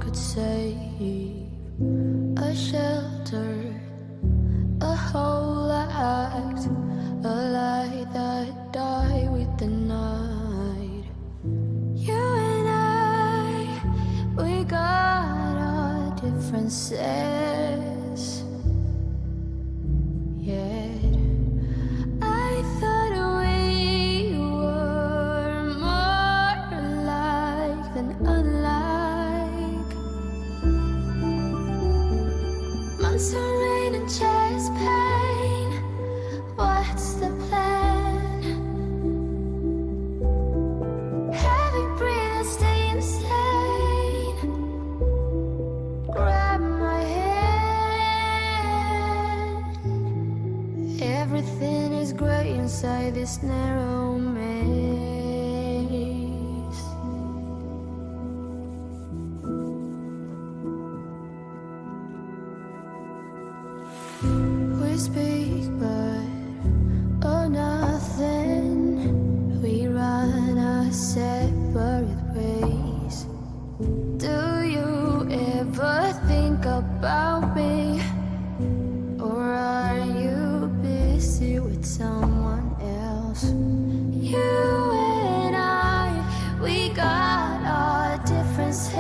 could save a shelter, a whole act, a light that died with the night. You and I, we got our differences, yet I thought we were more alike than unlike. Months of rain and chest pain, what's the plan? Heavy breathing, stay insane. Grab my hand. Everything is grey inside this narrow maze. We speak but oh nothing. We run our separate ways. Do you ever think about me? Or are you busy with someone else? You and I, we got our differences,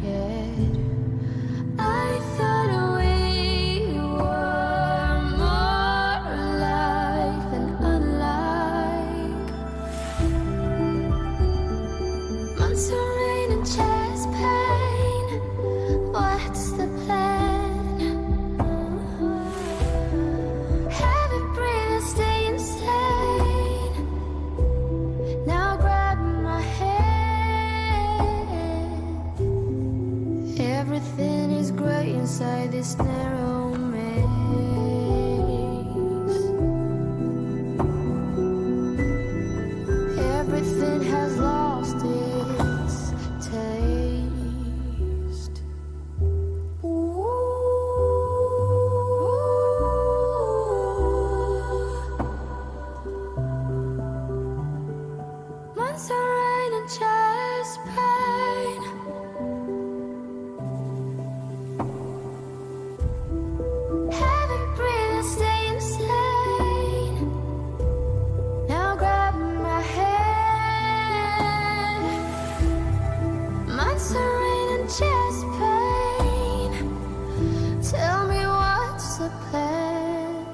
yet I thought we were more alike than unlike. Months of rain and chest pain, what's the plan? Heavy breathing, stay insane. Now grab my hand. Everything is grey inside this narrow maze. Everything has lost its taste. Months of rain and chest pain. Heavy breathing, stay insane. Now grab my hand. Months of rain and chest pain. Tell me what's the plan?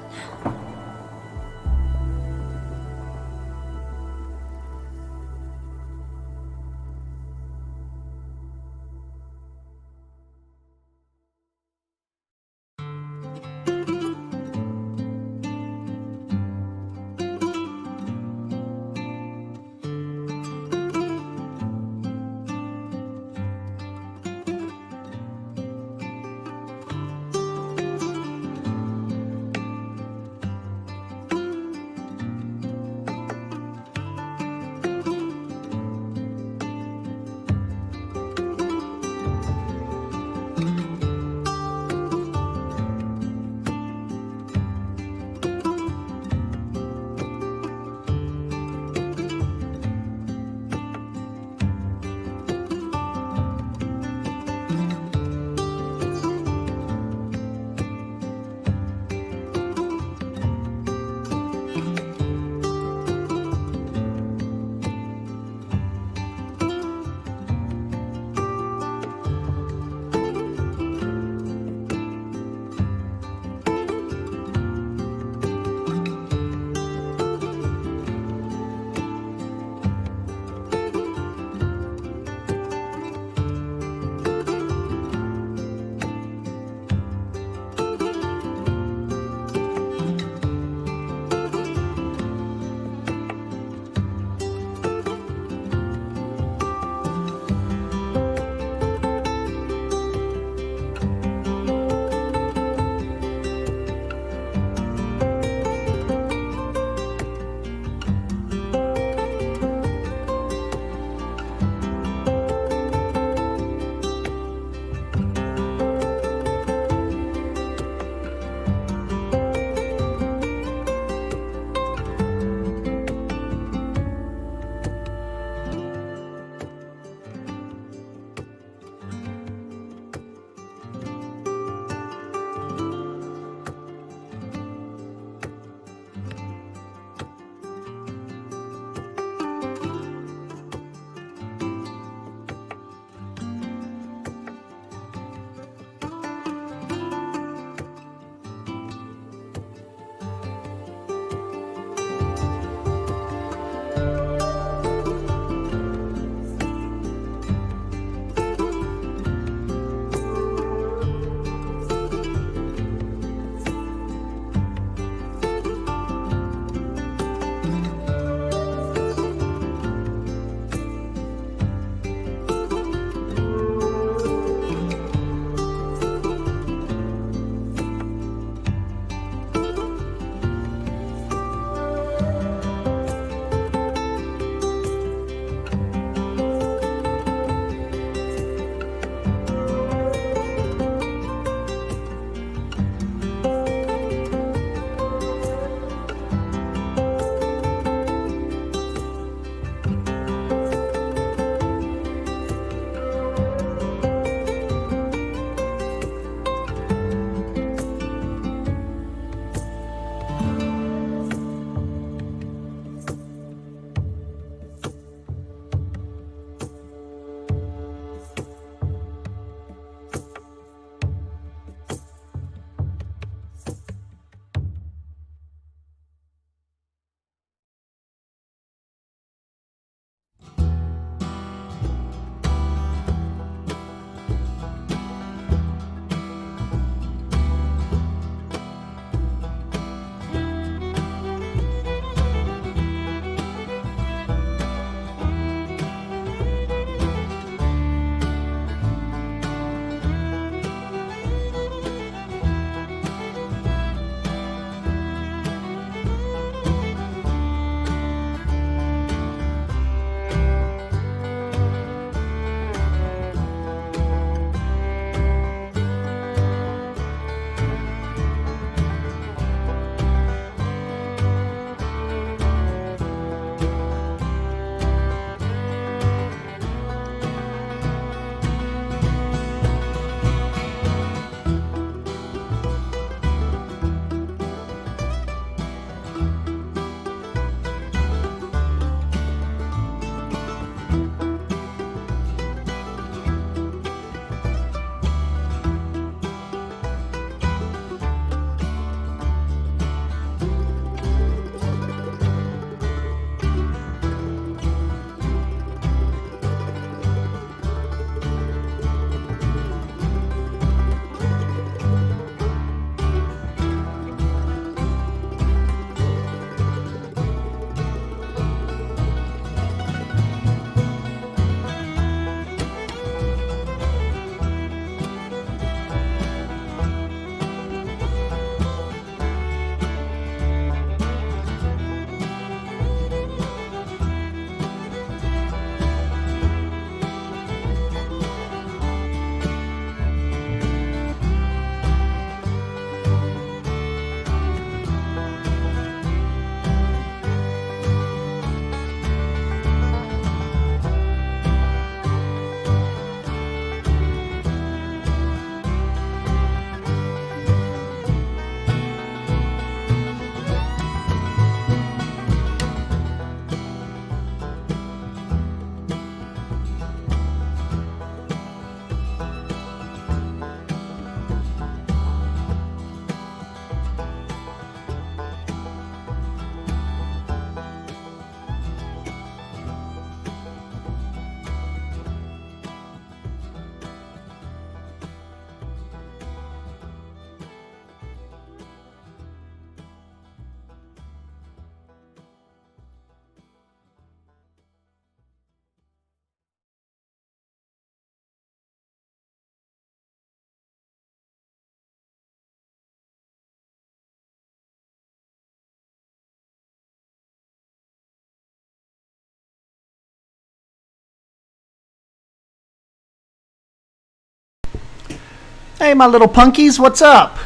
Hey, my little punkies, what's up?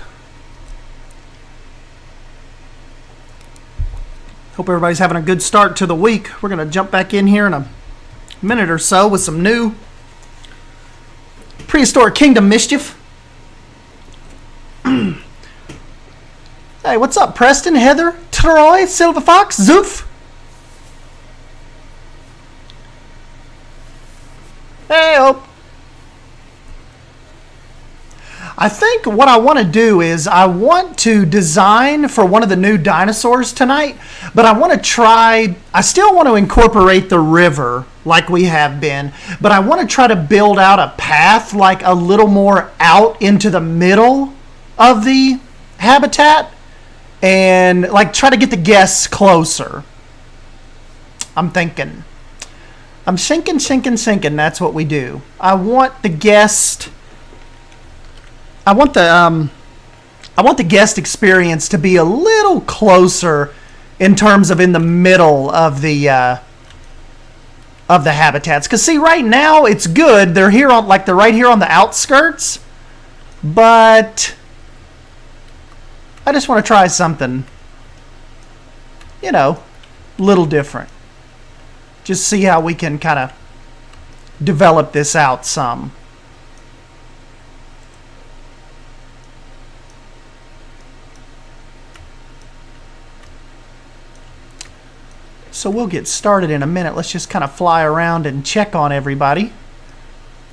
Hope everybody's having a good start to the week. We're going to jump back in here in a minute or so with some new Prehistoric Kingdom mischief. Hey, what's up, Preston, Heather, Troy, Silver Fox, Zoof? Hey, Hope. I think what I want to do is I want to design for one of the new dinosaurs tonight, but I want to try, I still want to incorporate the river like we have been, but I want to try to build out a path like a little more out into the middle of the habitat and like try to get the guests closer. I'm thinking. I'm thinking, that's what we do. I want the guest... I want the guest experience to be a little closer in terms of in the middle of the habitats. Cause see, right now it's good. They're here on they're right here on the outskirts, but I just want to try something, you know, a little different. Just see how we can kind of develop this out some. So we'll get started in a minute. Let's just kind of fly around and check on everybody.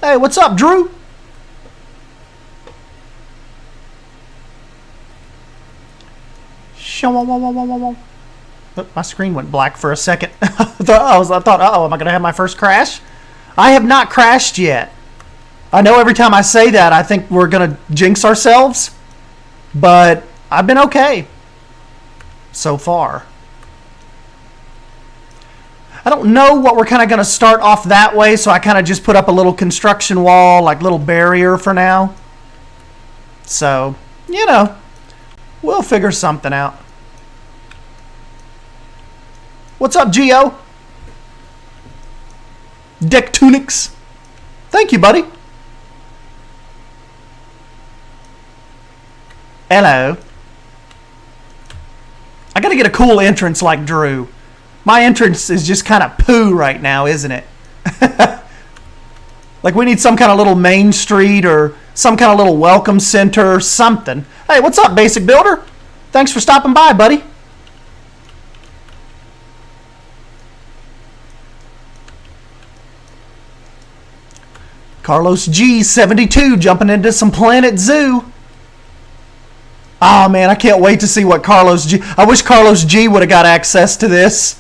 Hey, what's up, Drew? Oh, my screen went black for a second. I thought, uh-oh, am I going to have my first crash? I have not crashed yet. I know every time I say that, I think we're going to jinx ourselves. But I've been okay so far. I don't know what we're kind of going to start off that way, so I kind of just put up a little construction wall, like little barrier for now. So, you know, we'll figure something out. What's up, Geo? Dectunics. Thank you, buddy. Hello. I got to get a cool entrance like Drew. My entrance is just kind of poo right now, isn't it? Like we need some kind of little main street or some kind of little welcome center or something. Hey, what's up, Basic Builder? Thanks for stopping by, buddy. Carlos G72 jumping into some Planet Zoo. Oh, man, I can't wait to see what Carlos G... I wish Carlos G would have got access to this.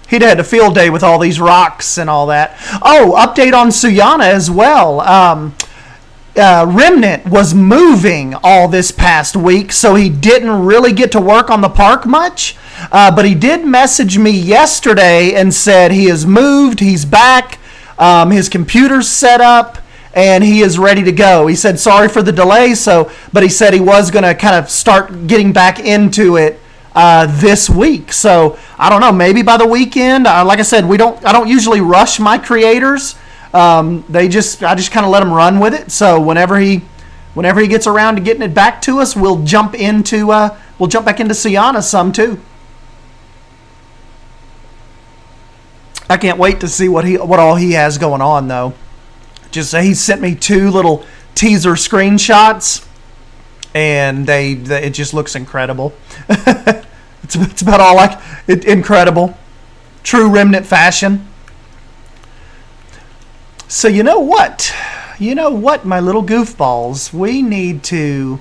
He'd had a field day with all these rocks and all that. Oh, update on Suyana as well. Remnant was moving all this past week, so he didn't really get to work on the park much. But he did message me yesterday and said he has moved, he's back, his computer's set up, and he is ready to go. He said sorry for the delay, but he said he was going to kind of start getting back into it this week. So I don't know, maybe by the weekend. Like I said, I don't usually rush my creators. I just kind of let them run with it. So whenever he gets around to getting it back to us, we'll jump back into Suyana some too. I can't wait to see what all he has going on though. Just he sent me 2 little teaser screenshots, and it just looks incredible. It's about all incredible, true Remnant fashion. So you know what, my little goofballs, we need to.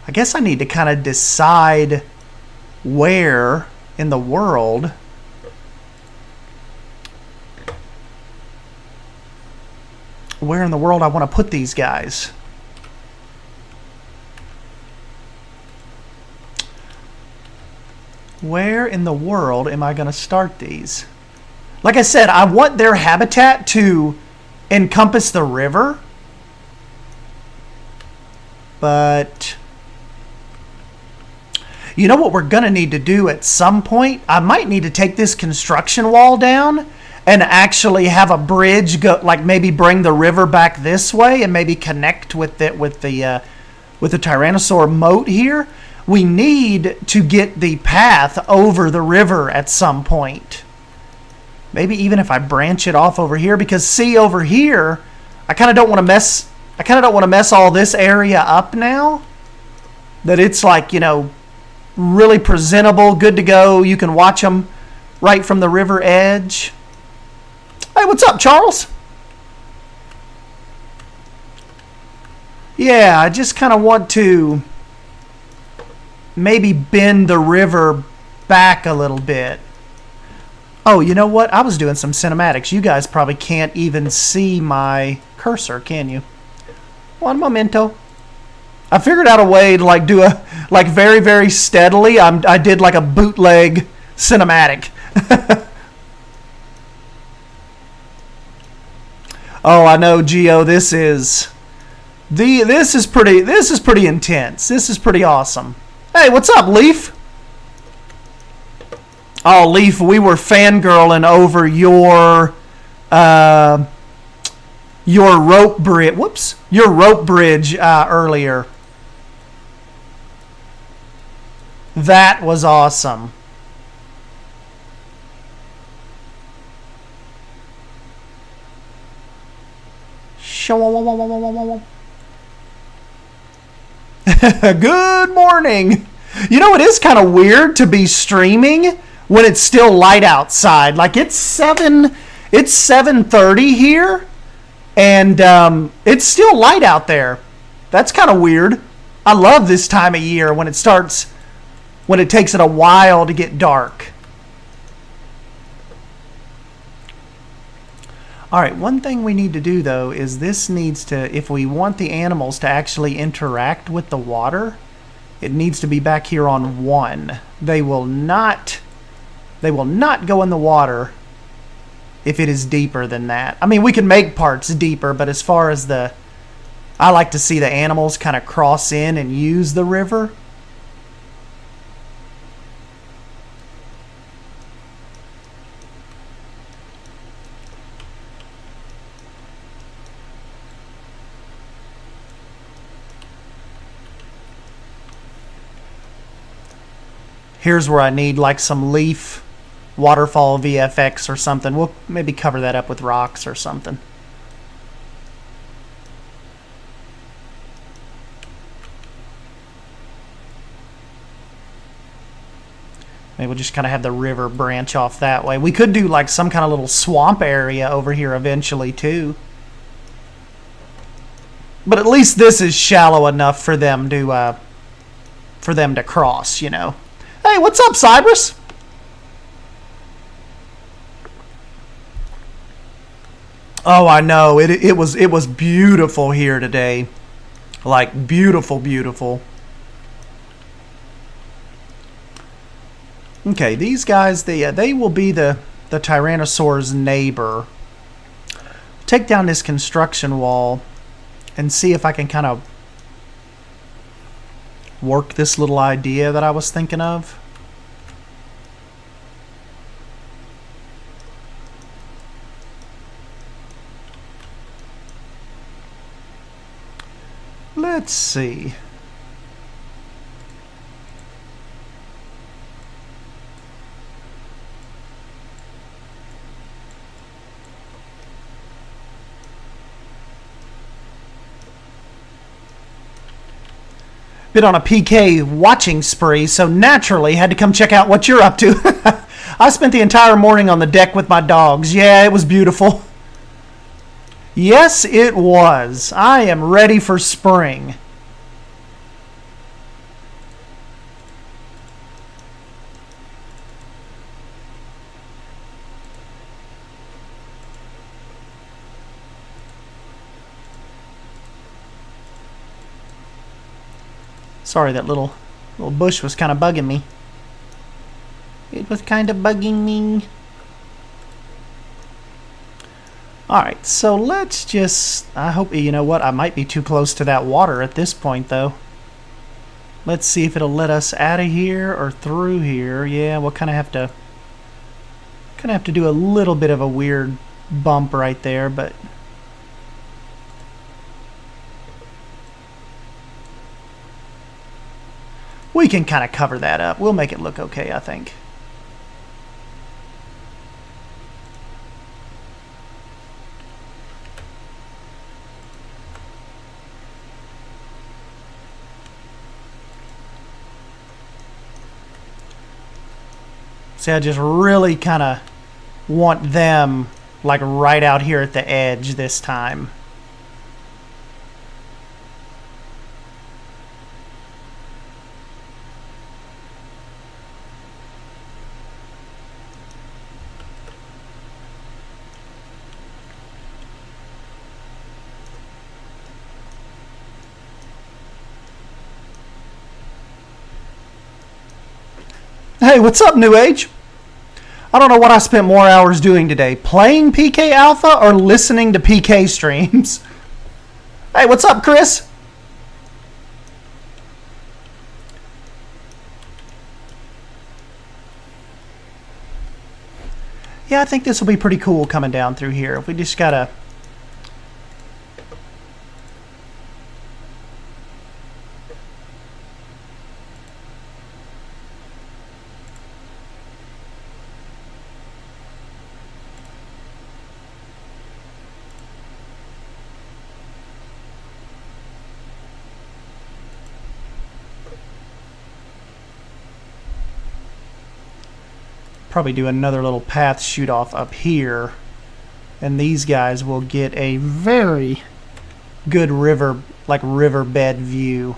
I guess I need to kind of decide where in the world. Where in the world I want to put these guys. Where in the world am I going to start these? Like I said, I want their habitat to encompass the river. But you know what we're going to need to do at some point? I might need to take this construction wall down and actually have a bridge go, like maybe bring the river back this way and maybe connect with it with the Tyrannosaur moat here. We need to get the path over the river at some point. Maybe even if I branch it off over here, because see over here, I kind of don't want to mess. I kind of don't want to mess all this area up now. That it's like, you know, really presentable, good to go. You can watch them right from the river edge. Hey, what's up, Charles? Yeah, I just kind of want to maybe bend the river back a little bit. Oh, you know what? I was doing some cinematics. You guys probably can't even see my cursor, can you? One momento. I figured out a way to like do a like very, very steadily. I did like a bootleg cinematic. Oh, I know, Geo. This is pretty intense. This is pretty awesome. Hey, what's up, Leaf? Oh, Leaf, we were fangirling over your rope bridge. Whoops, your rope bridge earlier. That was awesome. Good morning. You know, it is kind of weird to be streaming when it's still light outside. Like it's 7:30 here, and it's still light out there. That's kind of weird. I love this time of year when it takes it a while to get dark. All right, one thing we need to do though is this needs to, if we want the animals to actually interact with the water, it needs to be back here on 1. They will not go in the water if it is deeper than that. I mean, we can make parts deeper, but as far as I like to see the animals kind of cross in and use the river. Here's where I need like some leaf waterfall VFX or something. We'll maybe cover that up with rocks or something. Maybe we'll just kind of have the river branch off that way. We could do like some kind of little swamp area over here eventually too. But at least this is shallow enough for them to cross, you know. Hey, what's up, Cybers? Oh, I know. It was beautiful here today. Like beautiful, beautiful. Okay, these guys, they will be the Tyrannosaur's neighbor. Take down this construction wall and see if I can kind of work this little idea that I was thinking of. Let's see. Been on a PK watching spree, so naturally had to come check out what you're up to. I spent the entire morning on the deck with my dogs. Yeah, it was beautiful. Yes, it was. I am ready for spring. Sorry, that little bush was kind of bugging me. It was kind of bugging me. Alright, so let's just... I hope, you know what, I might be too close to that water at this point, though. Let's see if it'll let us out of here or through here. Yeah, we'll kind of Gonna have to do a little bit of a weird bump right there, but we can kind of cover that up. We'll make it look okay, I think. See, I just really kind of want them like right out here at the edge this time. Hey, what's up, New Age? I don't know what I spent more hours doing today, playing PK Alpha or listening to PK streams. Hey, what's up, Chris? Yeah, I think this will be pretty cool coming down through here. We just gotta... probably do another little path shoot off up here, and these guys will get a very good riverbed view.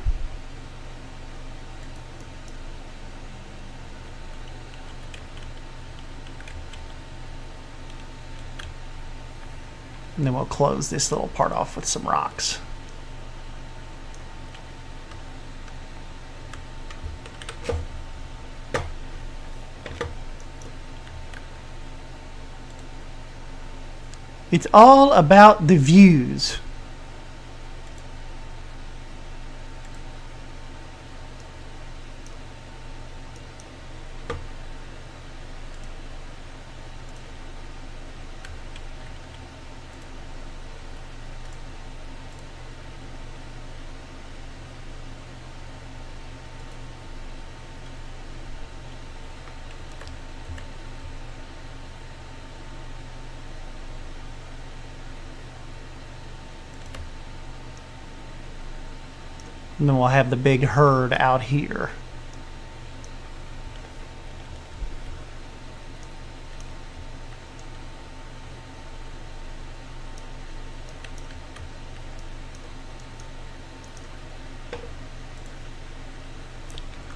And then we'll close this little part off with some rocks. It's all about the views. And then we'll have the big herd out here.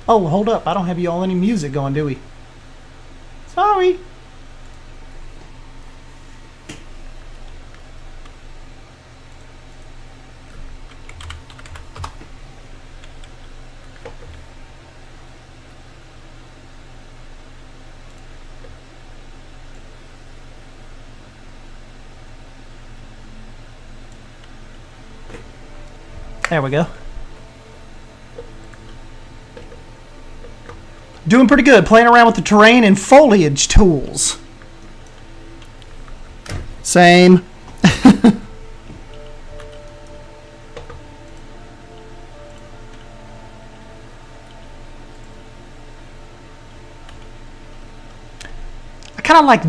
Oh, hold up. I don't have you all any music going, do we? Sorry. There we go. Doing pretty good, playing around with the terrain and foliage tools. Same. I kind of like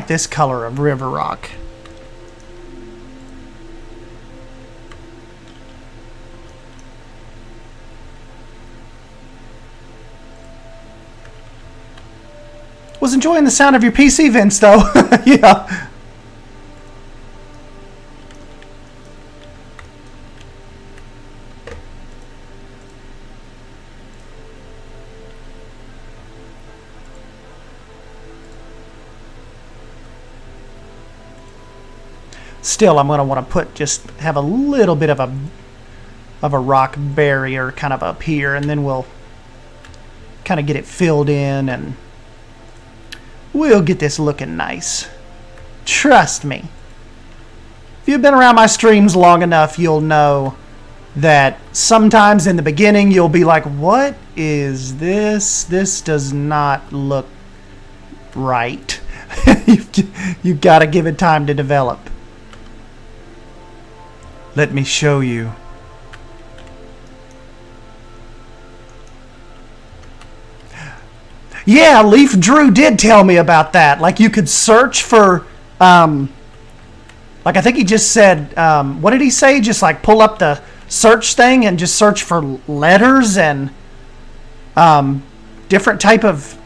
this color of river rock. Was enjoying the sound of your PC vents, though. Yeah. Still, I'm going to want to have a little bit of a rock barrier kind of up here, and then we'll kind of get it filled in, and we'll get this looking nice. Trust me. If you've been around my streams long enough, you'll know that sometimes in the beginning you'll be like, what is this? This does not look Right. You've got to give it time to develop. Let me show you. Yeah, Leaf Drew did tell me about that. Like you could search for, like I think he just said, what did he say? Just like pull up the search thing and just search for letters and different type of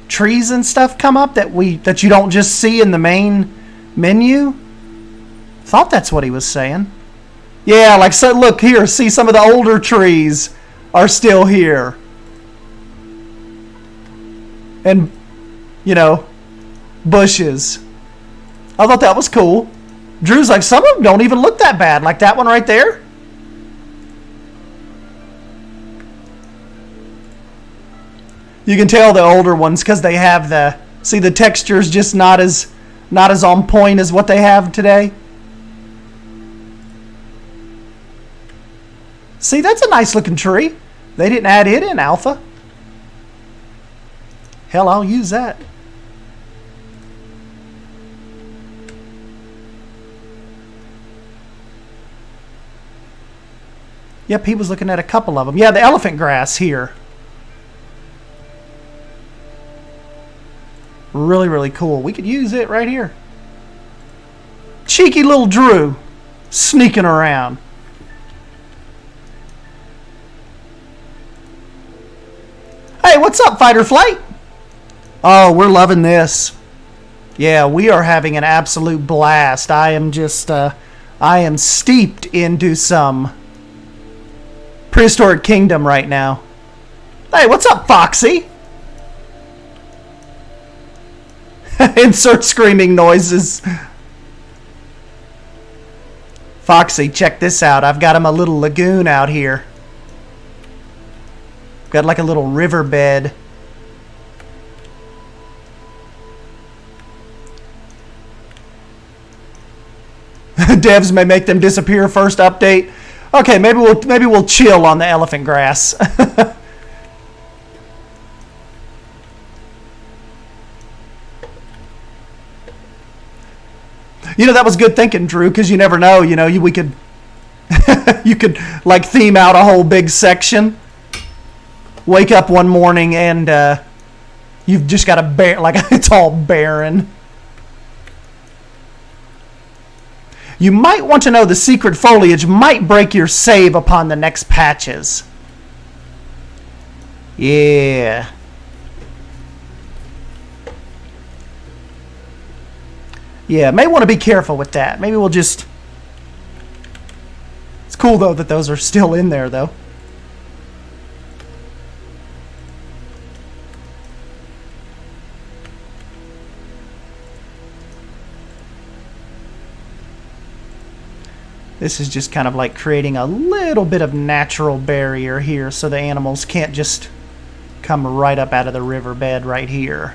trees and stuff come up that you don't just see in the main menu. Thought that's what he was saying. Yeah, like so. Look here. See, some of the older trees are still here. And, you know, bushes. I thought that was cool. Drew's like, some of them don't even look that bad. Like that one right there. You can tell the older ones because they have the texture's just not as on point as what they have today. See, that's a nice looking tree. They didn't add it in alpha. Hell, I'll use that. Yep, he was looking at a couple of them. Yeah, the elephant grass here. Really, really cool. We could use it right here. Cheeky little Drew sneaking around. Hey, what's up, Fight or Flight? Oh, we're loving this. Yeah, we are having an absolute blast. I am steeped into some Prehistoric Kingdom right now. Hey, what's up, Foxy? Insert screaming noises. Foxy, check this out. I've got him a little lagoon out here. Got like a little riverbed. Devs may make them disappear first update. Okay, maybe we'll chill on the elephant grass. You know, that was good thinking, Drew, because you never know. You know, we could you could like theme out a whole big section. Wake up one morning and you've just got like it's all barren. You might want to know the secret foliage might break your save upon the next patches. Yeah. Yeah, may want to be careful with that. Maybe we'll just... It's cool, though, that those are still in there, though. This is just kind of like creating a little bit of natural barrier here so the animals can't just come right up out of the riverbed right here.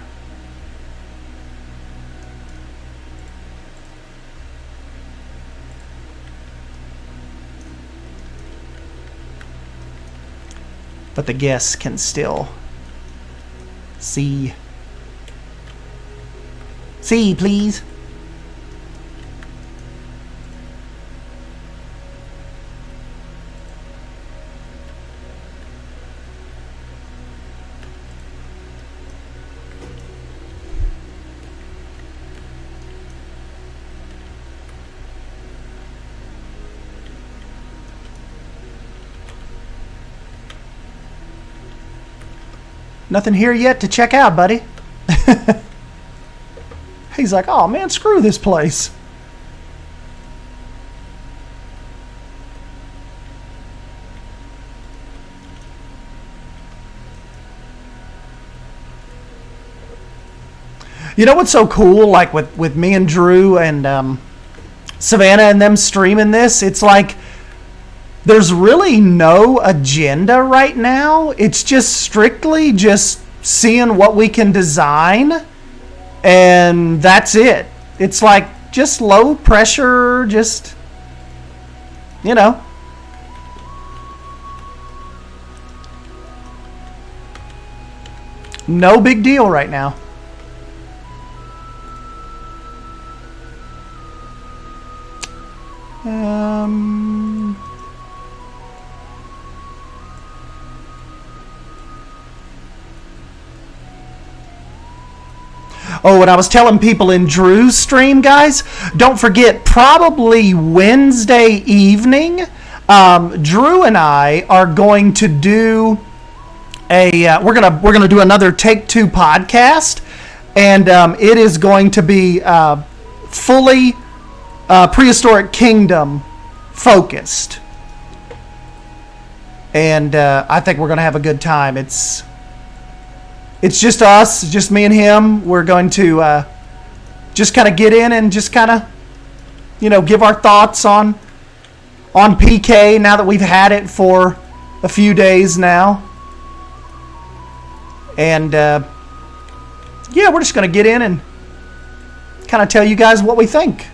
But the guests can still see. See, please. Nothing here yet to check out, buddy. He's like, oh man, screw this place. You know what's so cool, like with me and Drew and Savannah and them streaming this? It's like there's really no agenda right now. It's just strictly just seeing what we can design, and that's it. It's like just low pressure, just, you know. No big deal right now. Oh, and I was telling people in Drew's stream, guys, don't forget, probably Wednesday evening, Drew and I are going to do we're gonna do another Take Two podcast, and it is going to be fully Prehistoric Kingdom focused, and I think we're gonna have a good time. It's just us, just me and him. We're going to just kind of get in and just kind of, give our thoughts on PK now that we've had it for a few days now. And, yeah, we're just going to get in and kind of tell you guys what we think.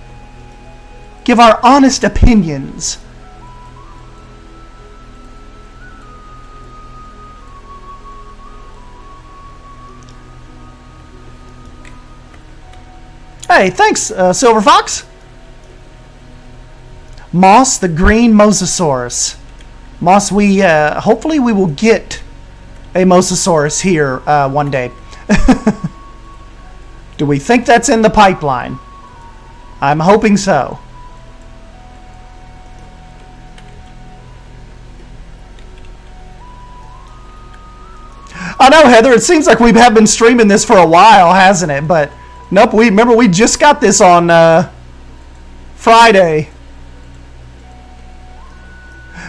Give our honest opinions. Hey, thanks, Silver Fox. Moss, the green Mosasaurus. Moss, we hopefully we will get a Mosasaurus here one day. Do we think that's in the pipeline? I'm hoping so. I know, Heather, it seems like we have been streaming this for a while, hasn't it? But nope, we just got this on Friday.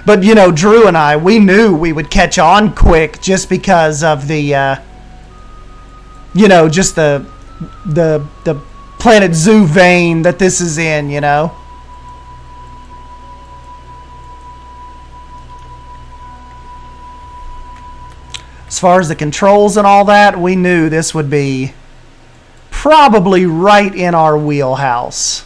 But, Drew and I, we knew we would catch on quick just because of the, just the Planet Zoo vein that this is in, As far as the controls and all that, we knew this would be probably right in our wheelhouse.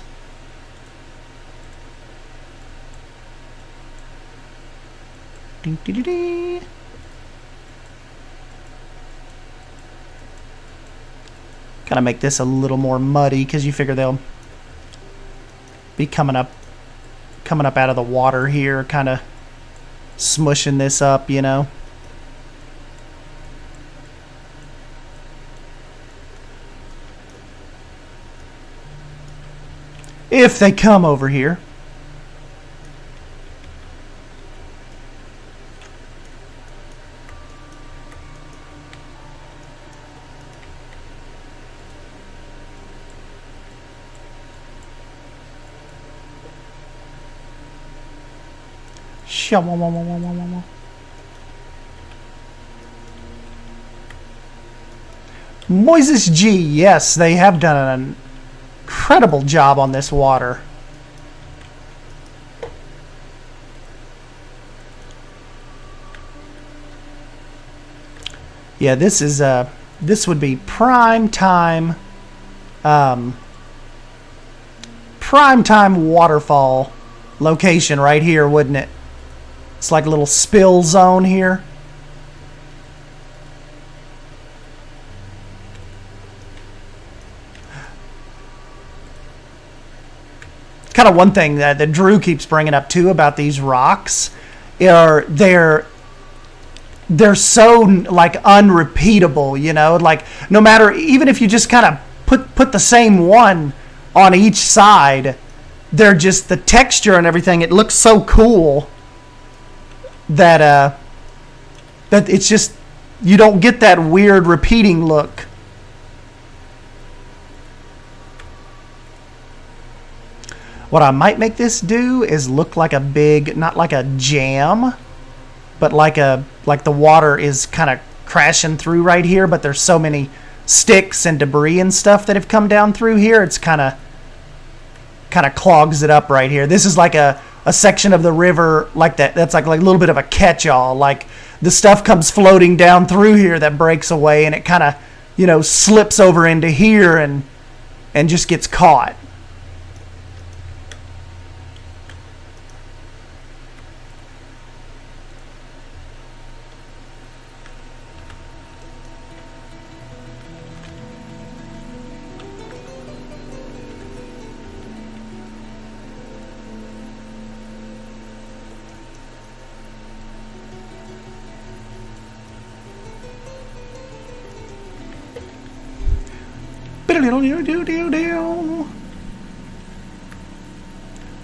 Gotta make this a little more muddy because you figure they'll be coming up out of the water here, kind of smushing this up, If they come over here. Moises G, yes, they have done an incredible job on this water. Yeah, this is this would be prime time waterfall location right here, wouldn't it? It's like a little spill zone here. Kind of one thing that Drew keeps bringing up too about these rocks are they're so like unrepeatable, like no matter, even if you just kind of put the same one on each side, they're just, the texture and everything, it looks so cool that that it's just, you don't get that weird repeating look. What I might make this do is look like a big, not like a jam, but like the water is kind of crashing through right here, but there's so many sticks and debris and stuff that have come down through here, it's kind of clogs it up right here. This is like a section of the river like that. That's like a little bit of a catch-all. Like the stuff comes floating down through here that breaks away, and it kind of, slips over into here and just gets caught.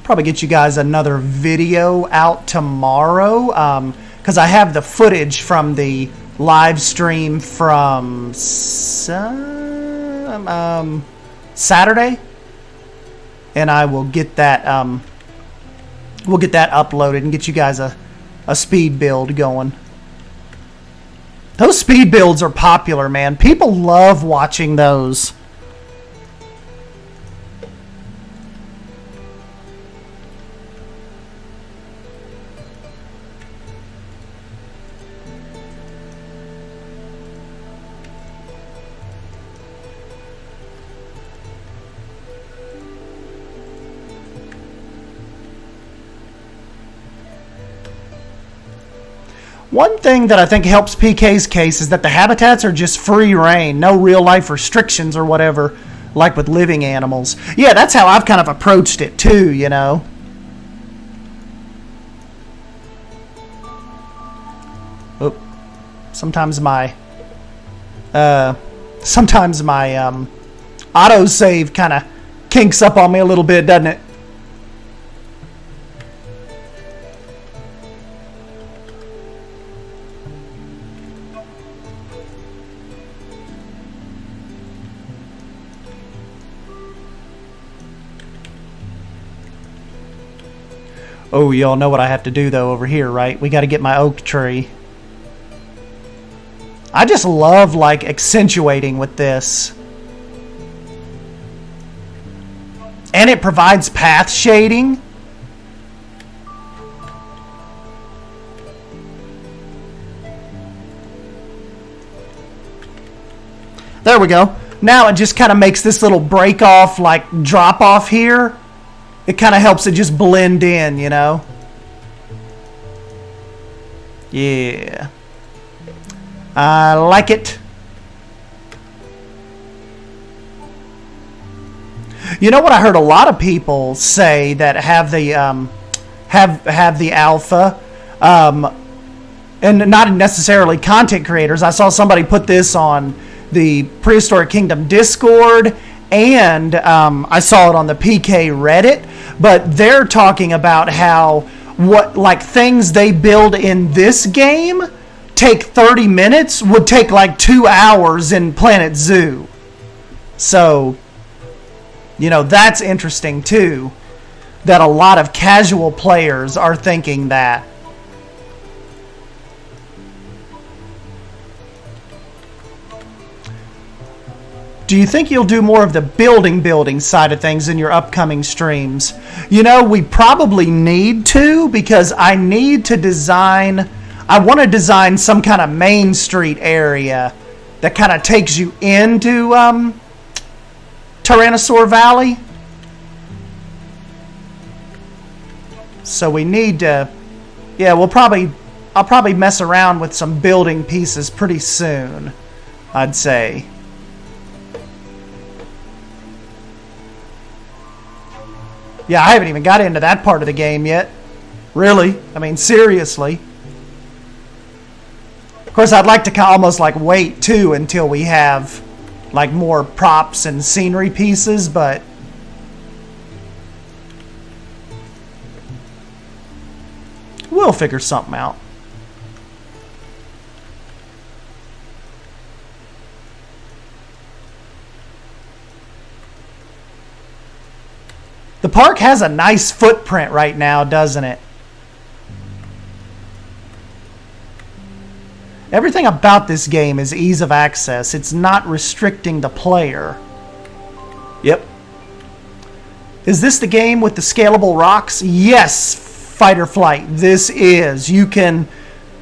Probably get you guys another video out tomorrow, because I have the footage from the live stream from Saturday, and I will get that we'll get that uploaded and get you guys a speed build going. Those speed builds are popular, man. People love watching those. One thing that I think helps PK's case is that the habitats are just free reign, no real life restrictions or whatever, like with living animals. Yeah, that's how I've kind of approached it too, you know. Oh, sometimes my autosave kind of kinks up on me a little bit, doesn't it? Oh, y'all know what I have to do, though, over here, right? We got to get my oak tree. I just love, like, accentuating with this. And it provides path shading. There we go. Now it just kind of makes this little break off, like, drop off here. It kind of helps it just blend in, you know? Yeah. I like it. You know what I heard a lot of people say that have the have the alpha, and not necessarily content creators. I saw somebody put this on the Prehistoric Kingdom Discord, and I saw it on the PK Reddit, but they're talking about how things they build in this game take 30 minutes would take like 2 hours in Planet Zoo. So, you know, that's interesting too, that a lot of casual players are thinking that. Do you think you'll do more of the building side of things in your upcoming streams? You know, we probably need to, because I need to design, I want to design some kind of main street area that kind of takes you into Tyrannosaur Valley. So we need to, yeah, I'll probably mess around with some building pieces pretty soon, I'd say. Yeah, I haven't even got into that part of the game yet. Really? I mean, seriously. Of course, I'd like to almost like wait too until we have like more props and scenery pieces, but we'll figure something out. The park has a nice footprint right now, doesn't it? Everything about this game is ease of access. It's not restricting the player. Yep. Is this the game with the scalable rocks? Yes, Fight or Flight. This is. You can,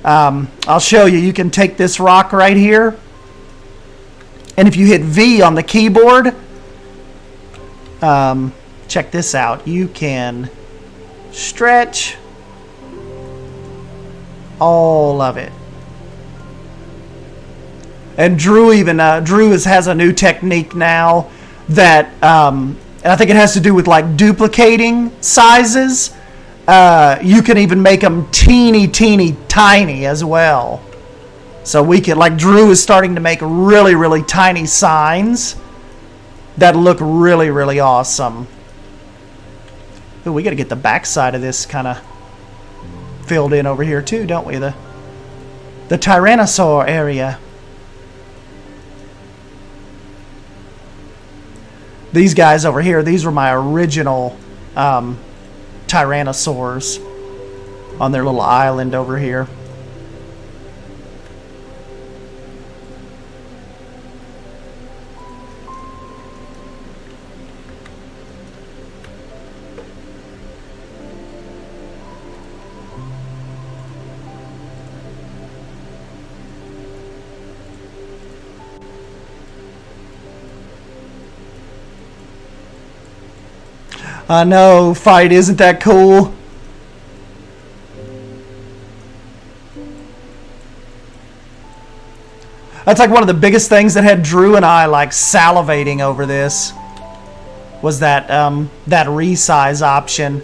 I'll show you. You can take this rock right here, and if you hit V on the keyboard, check this out. You can stretch all of it. And Drew has a new technique now that, and I think it has to do with like duplicating sizes. You can even make them teeny tiny as well. So we can, like, Drew is starting to make really tiny signs that look really, really awesome. Ooh, we got to get the backside of this kind of filled in over here too, don't we? The Tyrannosaur area. These guys over here, these were my original Tyrannosaurs on their little island over here. I know, fight, isn't that cool? That's like one of the biggest things that had Drew and I like salivating over this was that that resize option.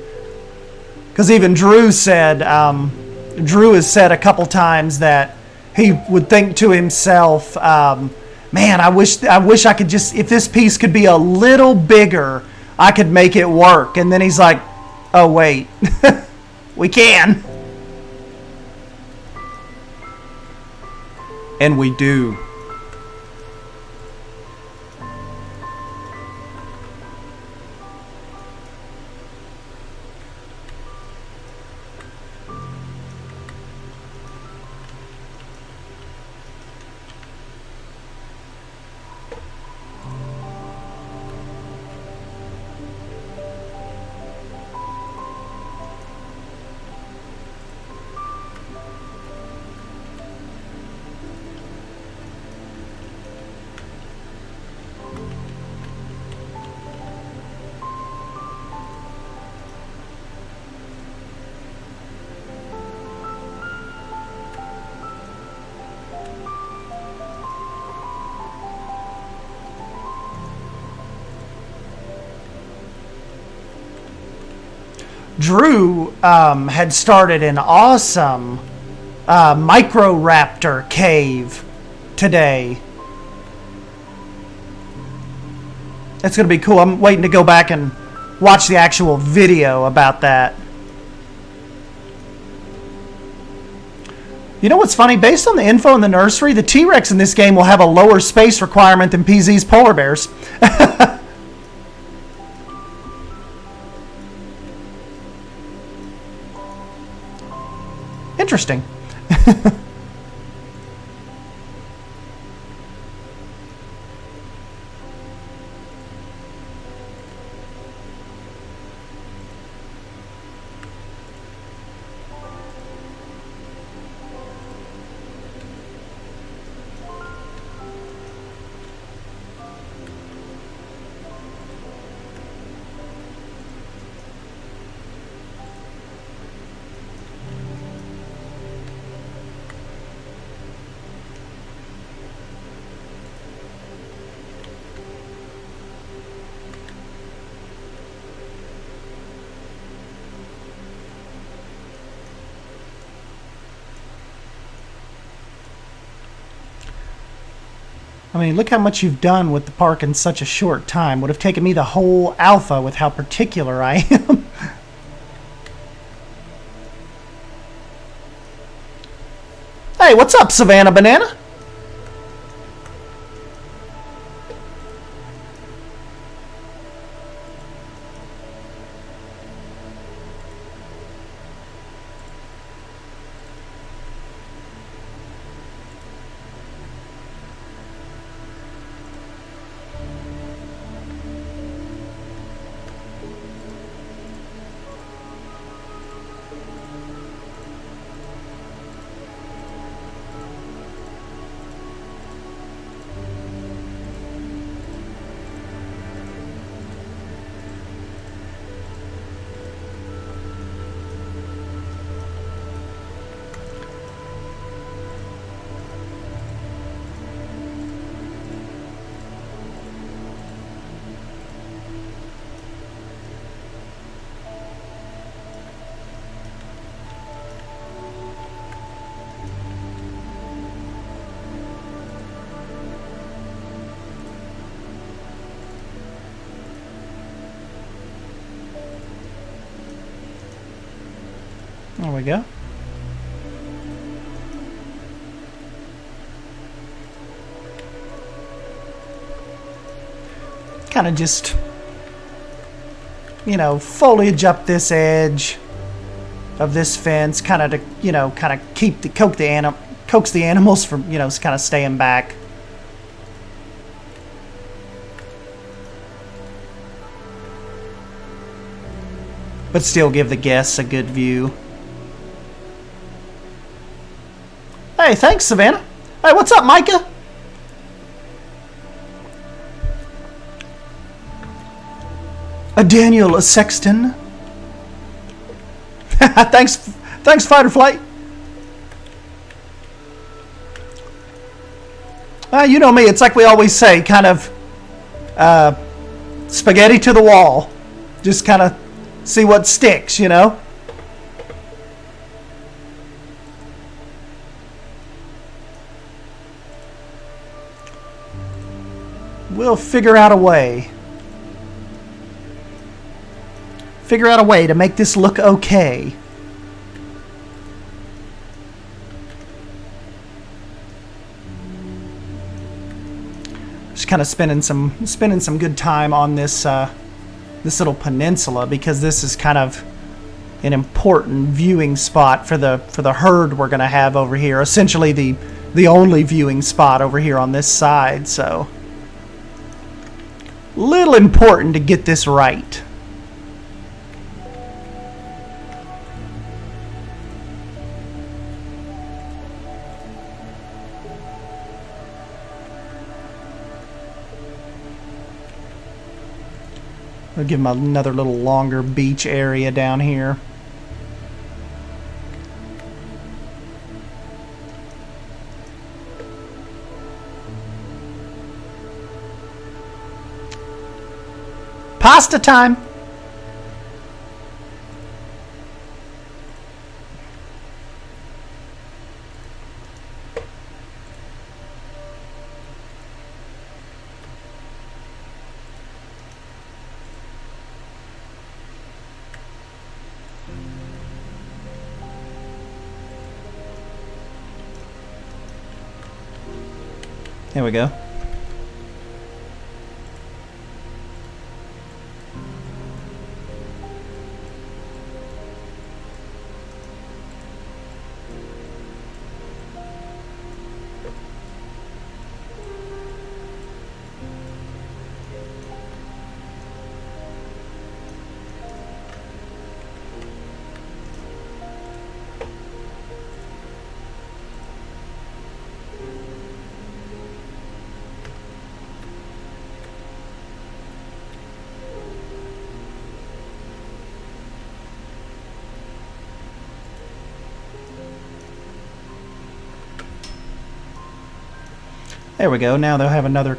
Because even Drew said, Drew has said a couple times that he would think to himself, man, I wish I could just, if this piece could be a little bigger, I could make it work. And then he's like, oh wait, we can. And we do. Drew had started an awesome Microraptor cave today. That's going to be cool. I'm waiting to go back and watch the actual video about that. You know what's funny? Based on the info in the nursery, the T-Rex in this game will have a lower space requirement than PZ's polar bears. Interesting. I mean, look how much you've done with the park in such a short time. Would have taken me the whole alpha with how particular I am. Hey, what's up, Savannah Banana? There we go. Kind of just, you know, foliage up this edge of this fence, kind of to, you know, kind of keep the coax the animals from, you know, kind of staying back. But still give the guests a good view. Hey, thanks, Savannah. Hey, what's up, Micah? A Daniel, a Sexton. thanks, Fighter Flight. You know me, it's like we always say, kind of spaghetti to the wall. Just kind of see what sticks, you know? We'll figure out a way. Figure out a way to make this look okay. Just kind of spending some good time on this this little peninsula, because this is kind of an important viewing spot for the herd we're going to have over here. Essentially the only viewing spot over here on this side, so little important to get this right. I'll give them another little longer beach area down here. Pasta time! There we go. There we go. Now they'll have another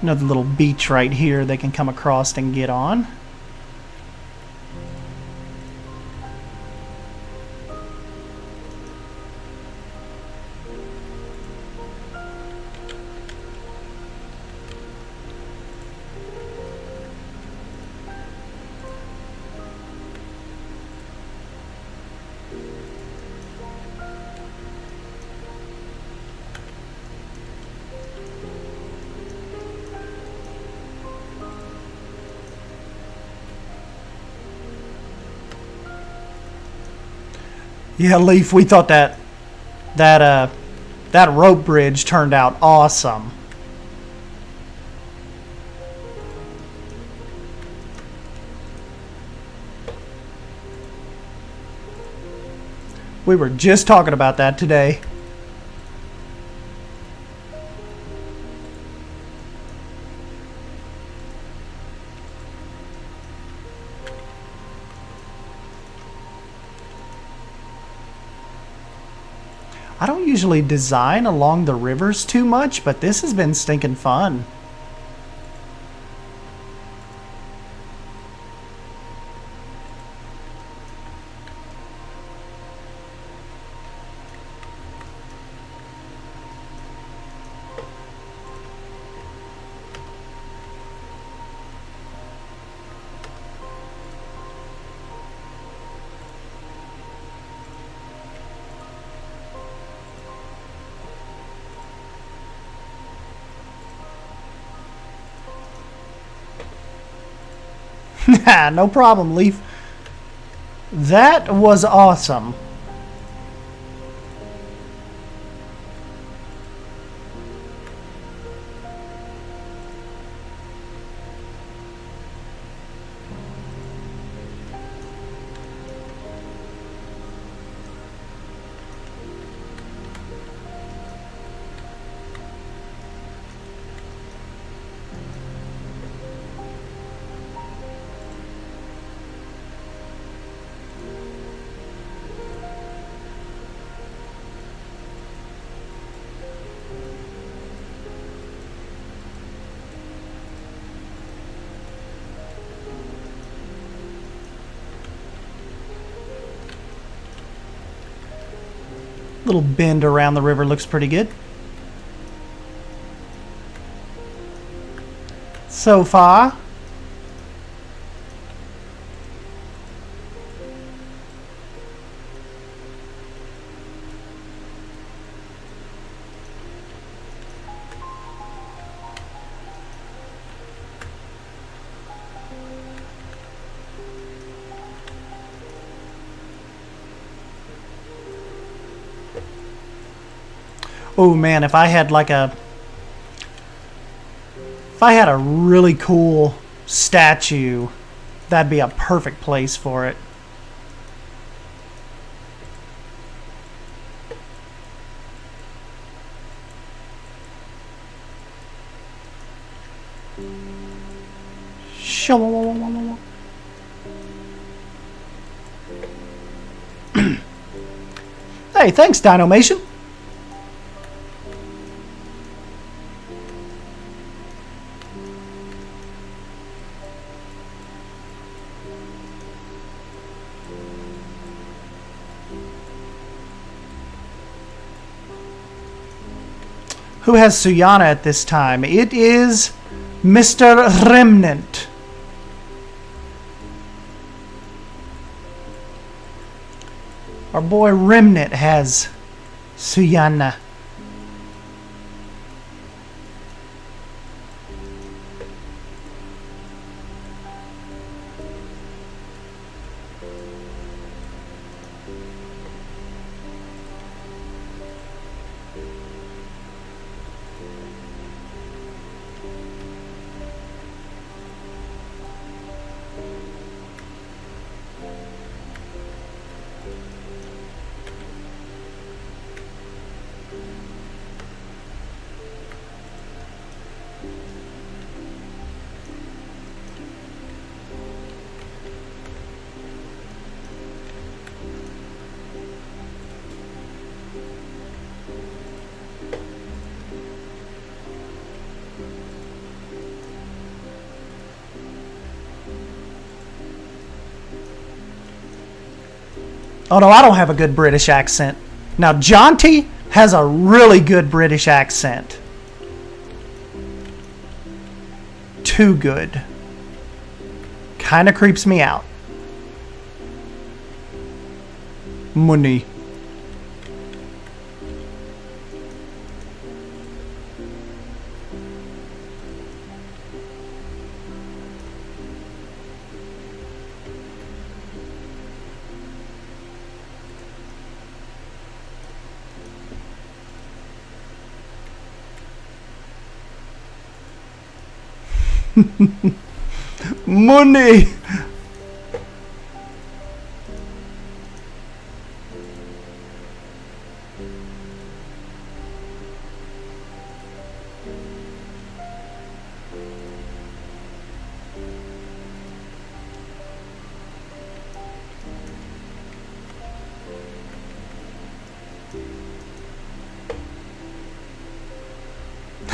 little beach right here they can come across and get on. Yeah, Leaf, we thought that rope bridge turned out awesome. We were just talking about that today. I don't usually design along the rivers too much, but this has been stinking fun. No problem, Leaf. That was awesome. Little bend around the river looks pretty good. So far. Oh man, if I had a really cool statue, that'd be a perfect place for it. Hey, thanks, Dinomation. Who has Suyana at this time? It is Mr. Remnant. Our boy Remnant has Suyana. Oh no, I don't have a good British accent. Now, Jaunty has a really good British accent. Too good. Kinda creeps me out. Money. Money.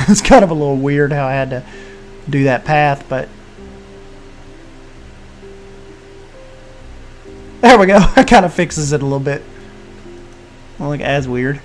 It's kind of a little weird how I had to do that path, but there we go. That kind of fixes it a little bit. Won't look as weird.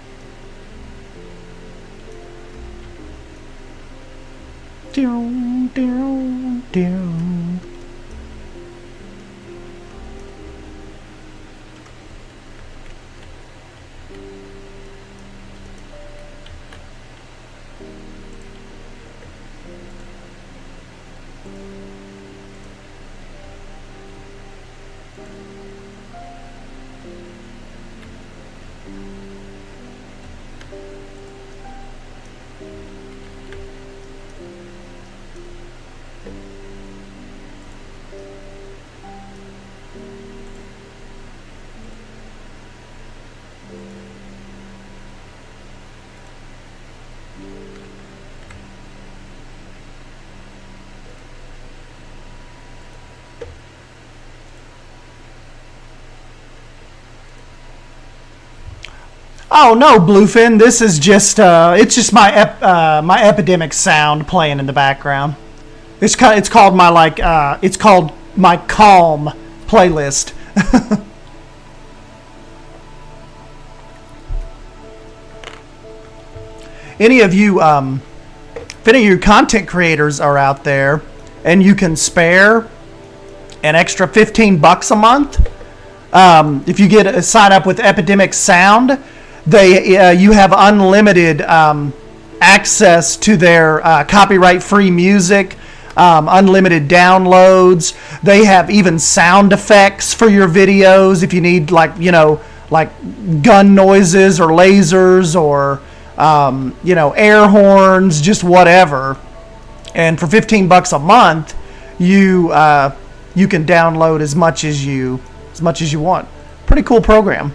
Oh no, Bluefin. This is just it's just my my epidemic sound playing in the background. It's called my it's called my calm playlist. Any of you if any of you content creators are out there and you can spare an extra $15 a month, if you get a sign up with Epidemic Sound, you have unlimited access to their copyright-free music, unlimited downloads. They have even sound effects for your videos if you need, like gun noises or lasers or air horns, just whatever. And for $15 a month, you can download as much as you want. Pretty cool program.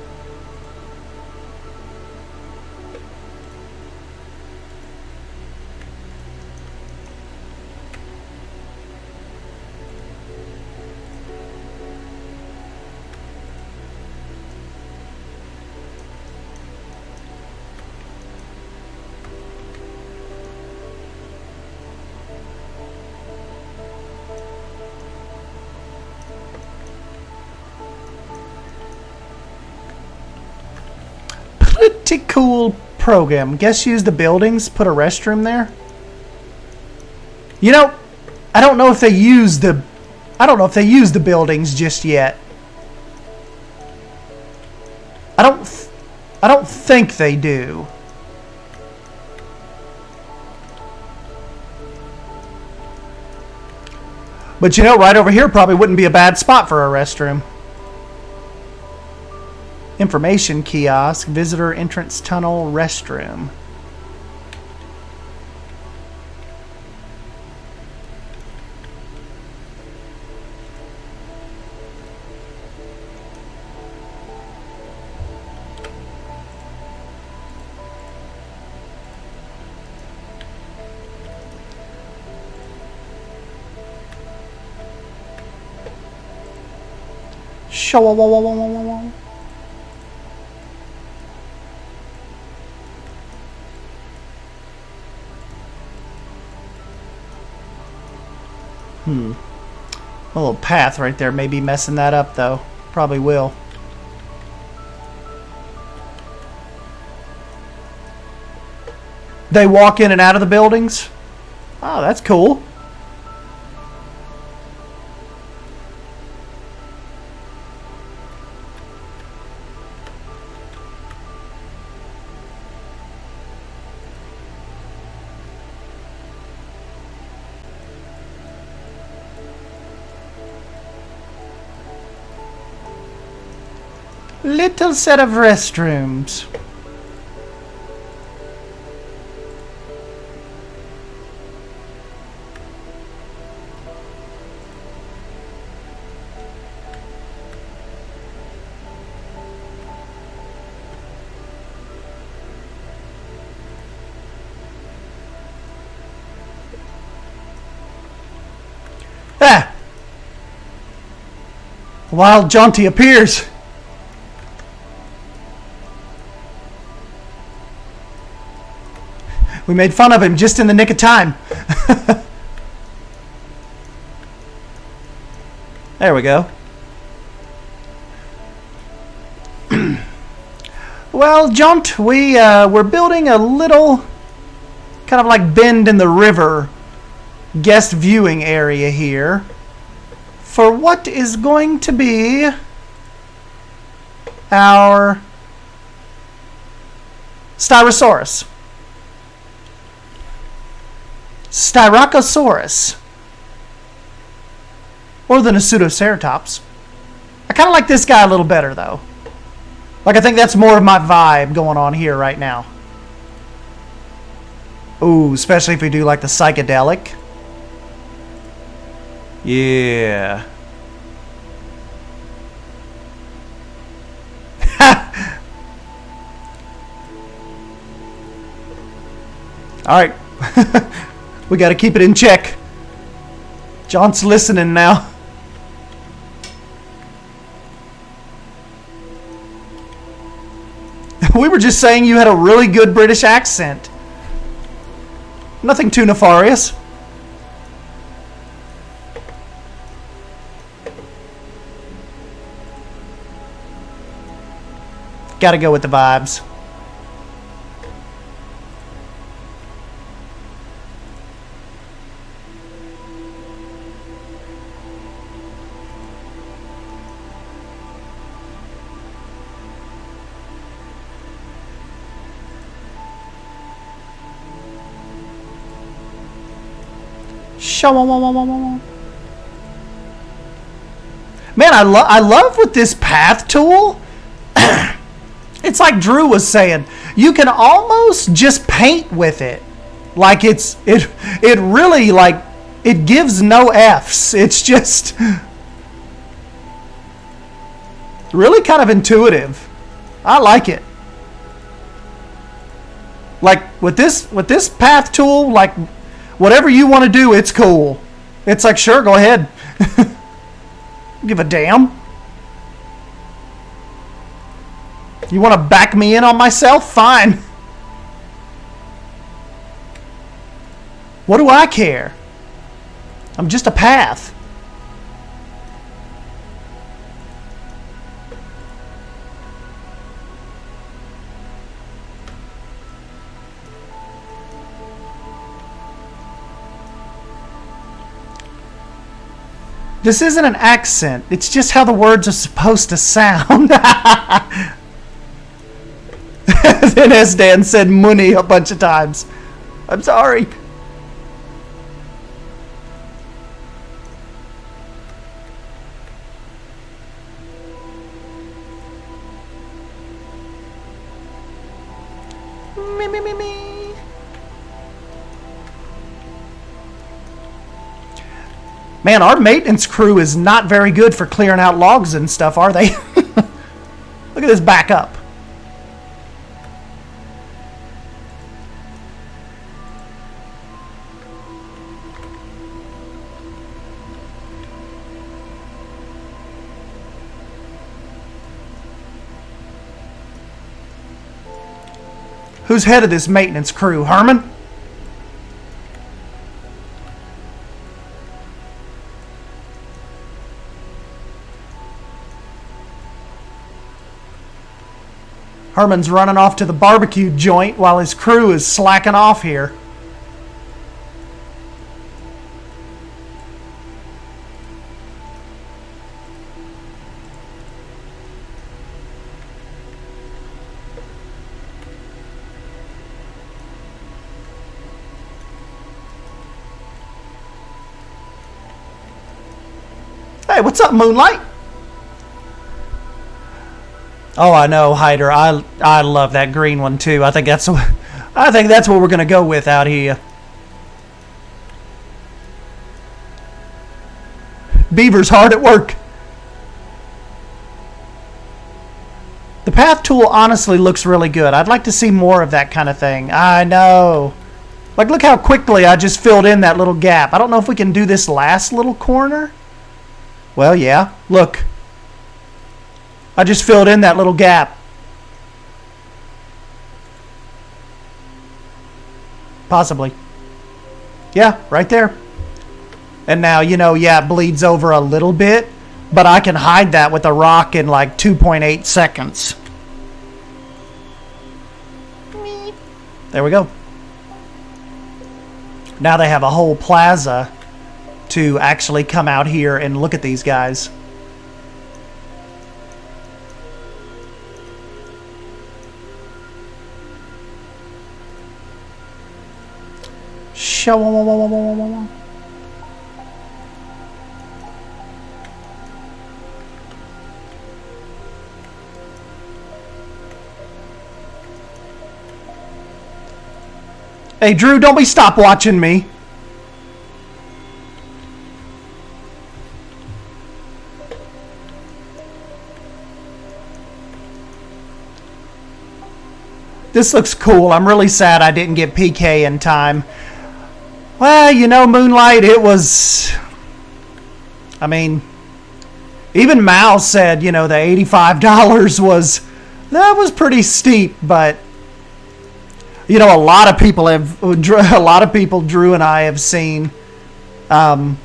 Pretty cool program. Guess use the buildings, put a restroom there. I don't know if they use the buildings just yet. I don't think they do. But right over here probably wouldn't be a bad spot for a restroom. Information kiosk, visitor entrance tunnel, restroom. Show. A little path right there may be messing that up, though. Probably will. They walk in and out of the buildings? Oh, that's cool. Little set of restrooms. Ah! Wild Jaunty appears. We made fun of him just in the nick of time. There we go. Well, Jaunt, we're building a little kind of like bend in the river guest viewing area here for what is going to be our Styrosaurus. Styracosaurus. Or the Pseudoceratops. I kind of like this guy a little better, though. Like, I think that's more of my vibe going on here right now. Ooh, especially if we do, like, the psychedelic. Yeah. Alright. We got to keep it in check. John's listening now. We were just saying you had a really good British accent. Nothing too nefarious. Gotta go with the vibes. Man, I love with this path tool. It's like Drew was saying, you can almost just paint with it. Like it really, like, it gives no F's. It's just really kind of intuitive. I like it. Like with this path tool, like whatever you want to do, it's cool. It's like, sure, go ahead. Give a damn. You want to back me in on myself? Fine. What do I care? I'm just a path. This isn't an accent. It's just how the words are supposed to sound. Then as Dan said money a bunch of times. I'm sorry. Me. Man, our maintenance crew is not very good for clearing out logs and stuff, are they? Look at this backup. Who's head of this maintenance crew? Herman? Herman's running off to the barbecue joint while his crew is slacking off here. Hey, what's up, Moonlight? Oh, I know, Hyder. I love that green one too. I think that's what we're gonna go with out here. Beaver's hard at work. The path tool honestly looks really good. I'd like to see more of that kind of thing. I know. Like, look how quickly I just filled in that little gap. I don't know if we can do this last little corner. Well, yeah. Look. I just filled in that little gap. Possibly. Yeah, right there. And now, you know, yeah, it bleeds over a little bit, but I can hide that with a rock in like 2.8 seconds. There we go. Now they have a whole plaza to actually come out here and look at these guys. Hey, Drew, don't be stop watching me. This looks cool. I'm really sad I didn't get PK in time. Well, you know, Moonlight, it was... I mean, even Mal said, you know, the $85 was That was pretty steep, but you know, a lot of people, Drew and I have seen, have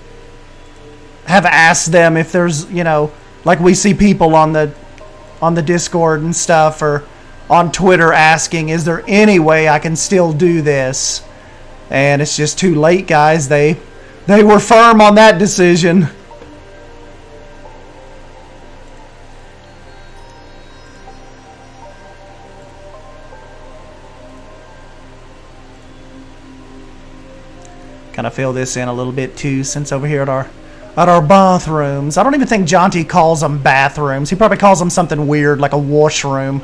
asked them if there's, you know, like we see people on the Discord and stuff, or on Twitter asking, is there any way I can still do this? And it's just too late, guys. They were firm on that decision. Kind of fill this in a little bit too, since over here at our bathrooms. I don't even think Jonty calls them bathrooms. He probably calls them something weird like a washroom.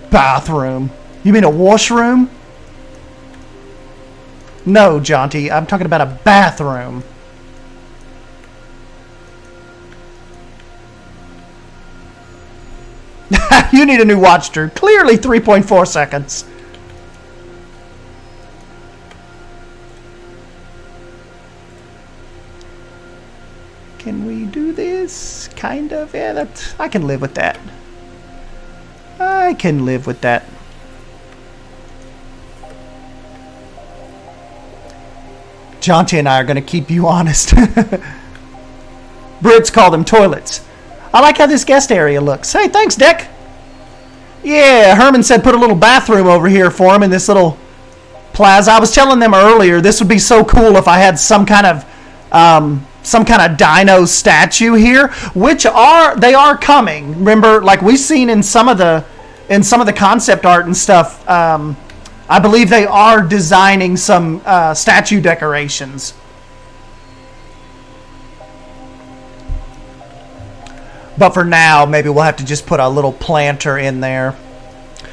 Bathroom. You mean a washroom? No, Jonty, I'm talking about a bathroom. You need a new watch, Drew. Clearly 3.4 seconds. Can we do this? Kind of. Yeah, I can live with that. I can live with that. Jonty and I are going to keep you honest. Brits call them toilets. I like how this guest area looks. Hey, thanks, Dick. Yeah, Herman said put a little bathroom over here for him in this little plaza. I was telling them earlier this would be so cool if I had some kind of dino statue here, which they are coming. Remember, like we've seen in some of the concept art and stuff. I believe they are designing some statue decorations. But for now, maybe we'll have to just put a little planter in there,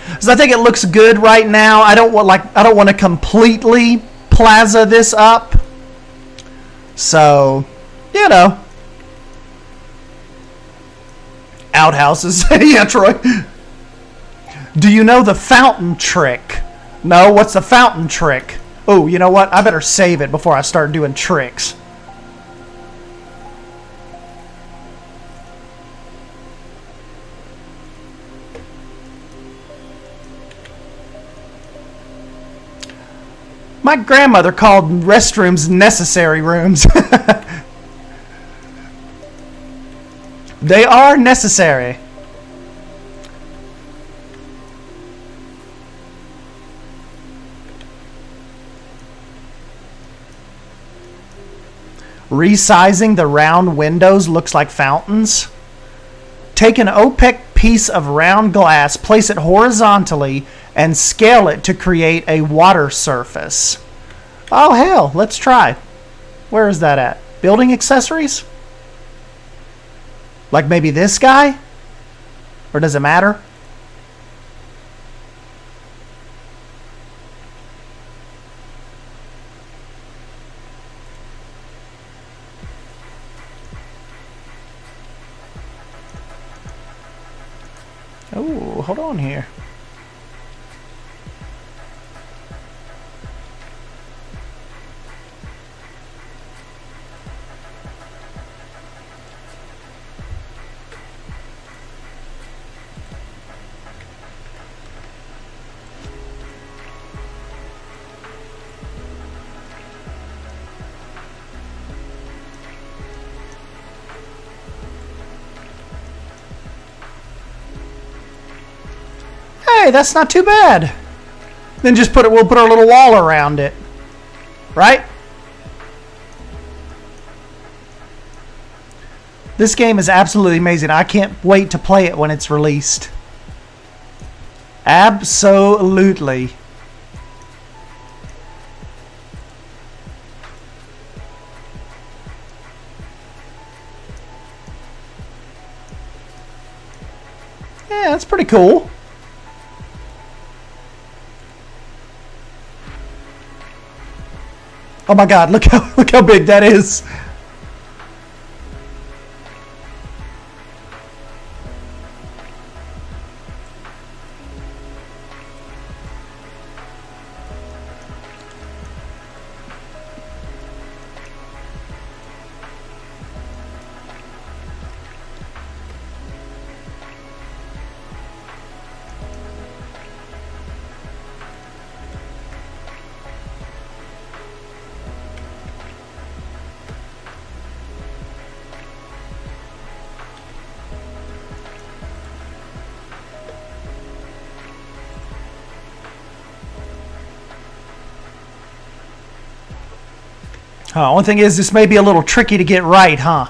because I think it looks good right now. I don't want to completely plaza this up. So, you know, outhouses. Yeah, Troy. Do you know the fountain trick? No, what's the fountain trick? Oh, you know what? I better save it before I start doing tricks. My grandmother called restrooms necessary rooms. They are necessary. Resizing the round windows looks like fountains. Take an opaque piece of round glass, place it horizontally, and scale it to create a water surface. Oh hell, let's try. Where is that at? Building accessories? Like maybe this guy? Or does it matter? Oh, hold on here. Hey, that's not too bad. Then just we'll put our little wall around it. Right? This game is absolutely amazing. I can't wait to play it when it's released. Absolutely. Yeah, that's pretty cool. Oh my God! Look how big that is. Only thing is, this may be a little tricky to get right, huh?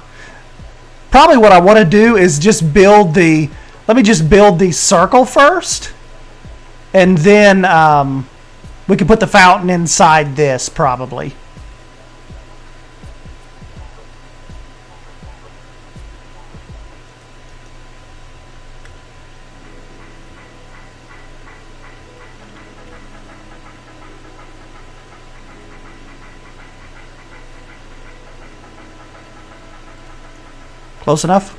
Probably what I want to do is just build the... Let me just build the circle first. And then we can put the fountain inside this, probably. Close enough?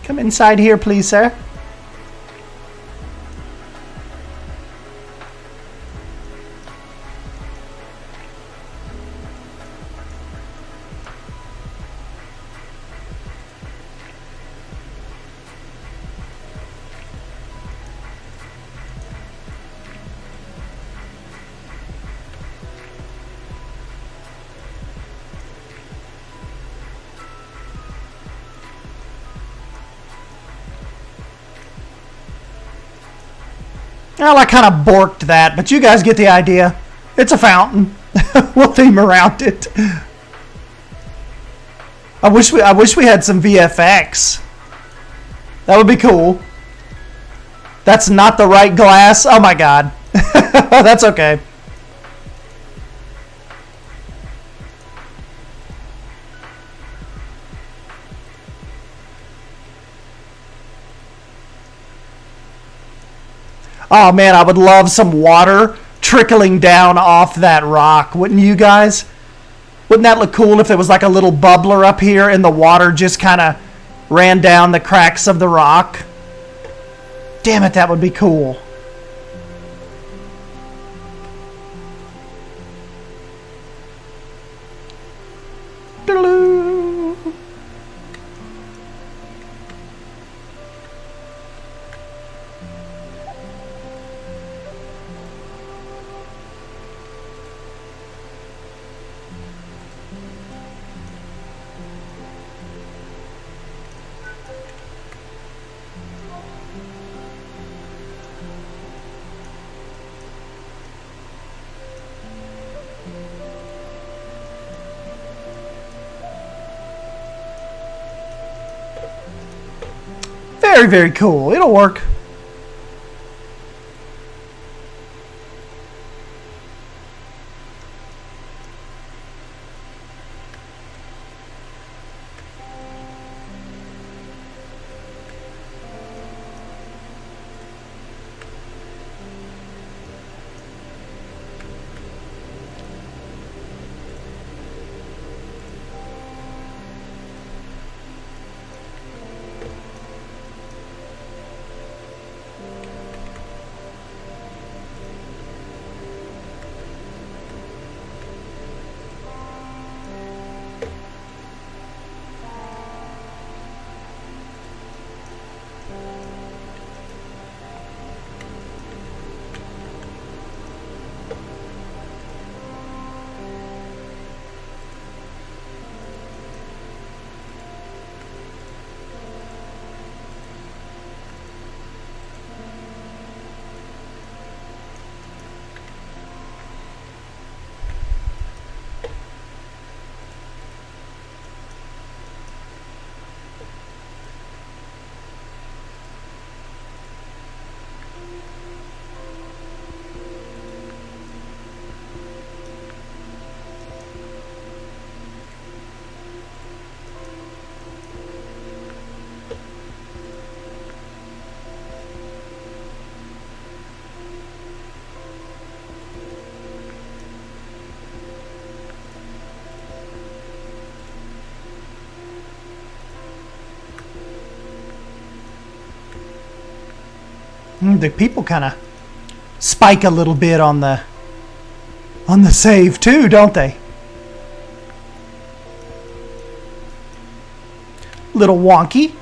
Come inside here, please, sir. Well, I kind of borked that, but you guys get the idea. It's a fountain. We'll theme around it. I wish we had some VFX. That would be cool. That's not the right glass. Oh my god. That's okay. Oh man, I would love some water trickling down off that rock, wouldn't you guys? Wouldn't that look cool if there was like a little bubbler up here and the water just kind of ran down the cracks of the rock? Damn it, that would be cool. Very, very cool. It'll work. The people kind of spike a little bit on the save too, don't they? Little wonky.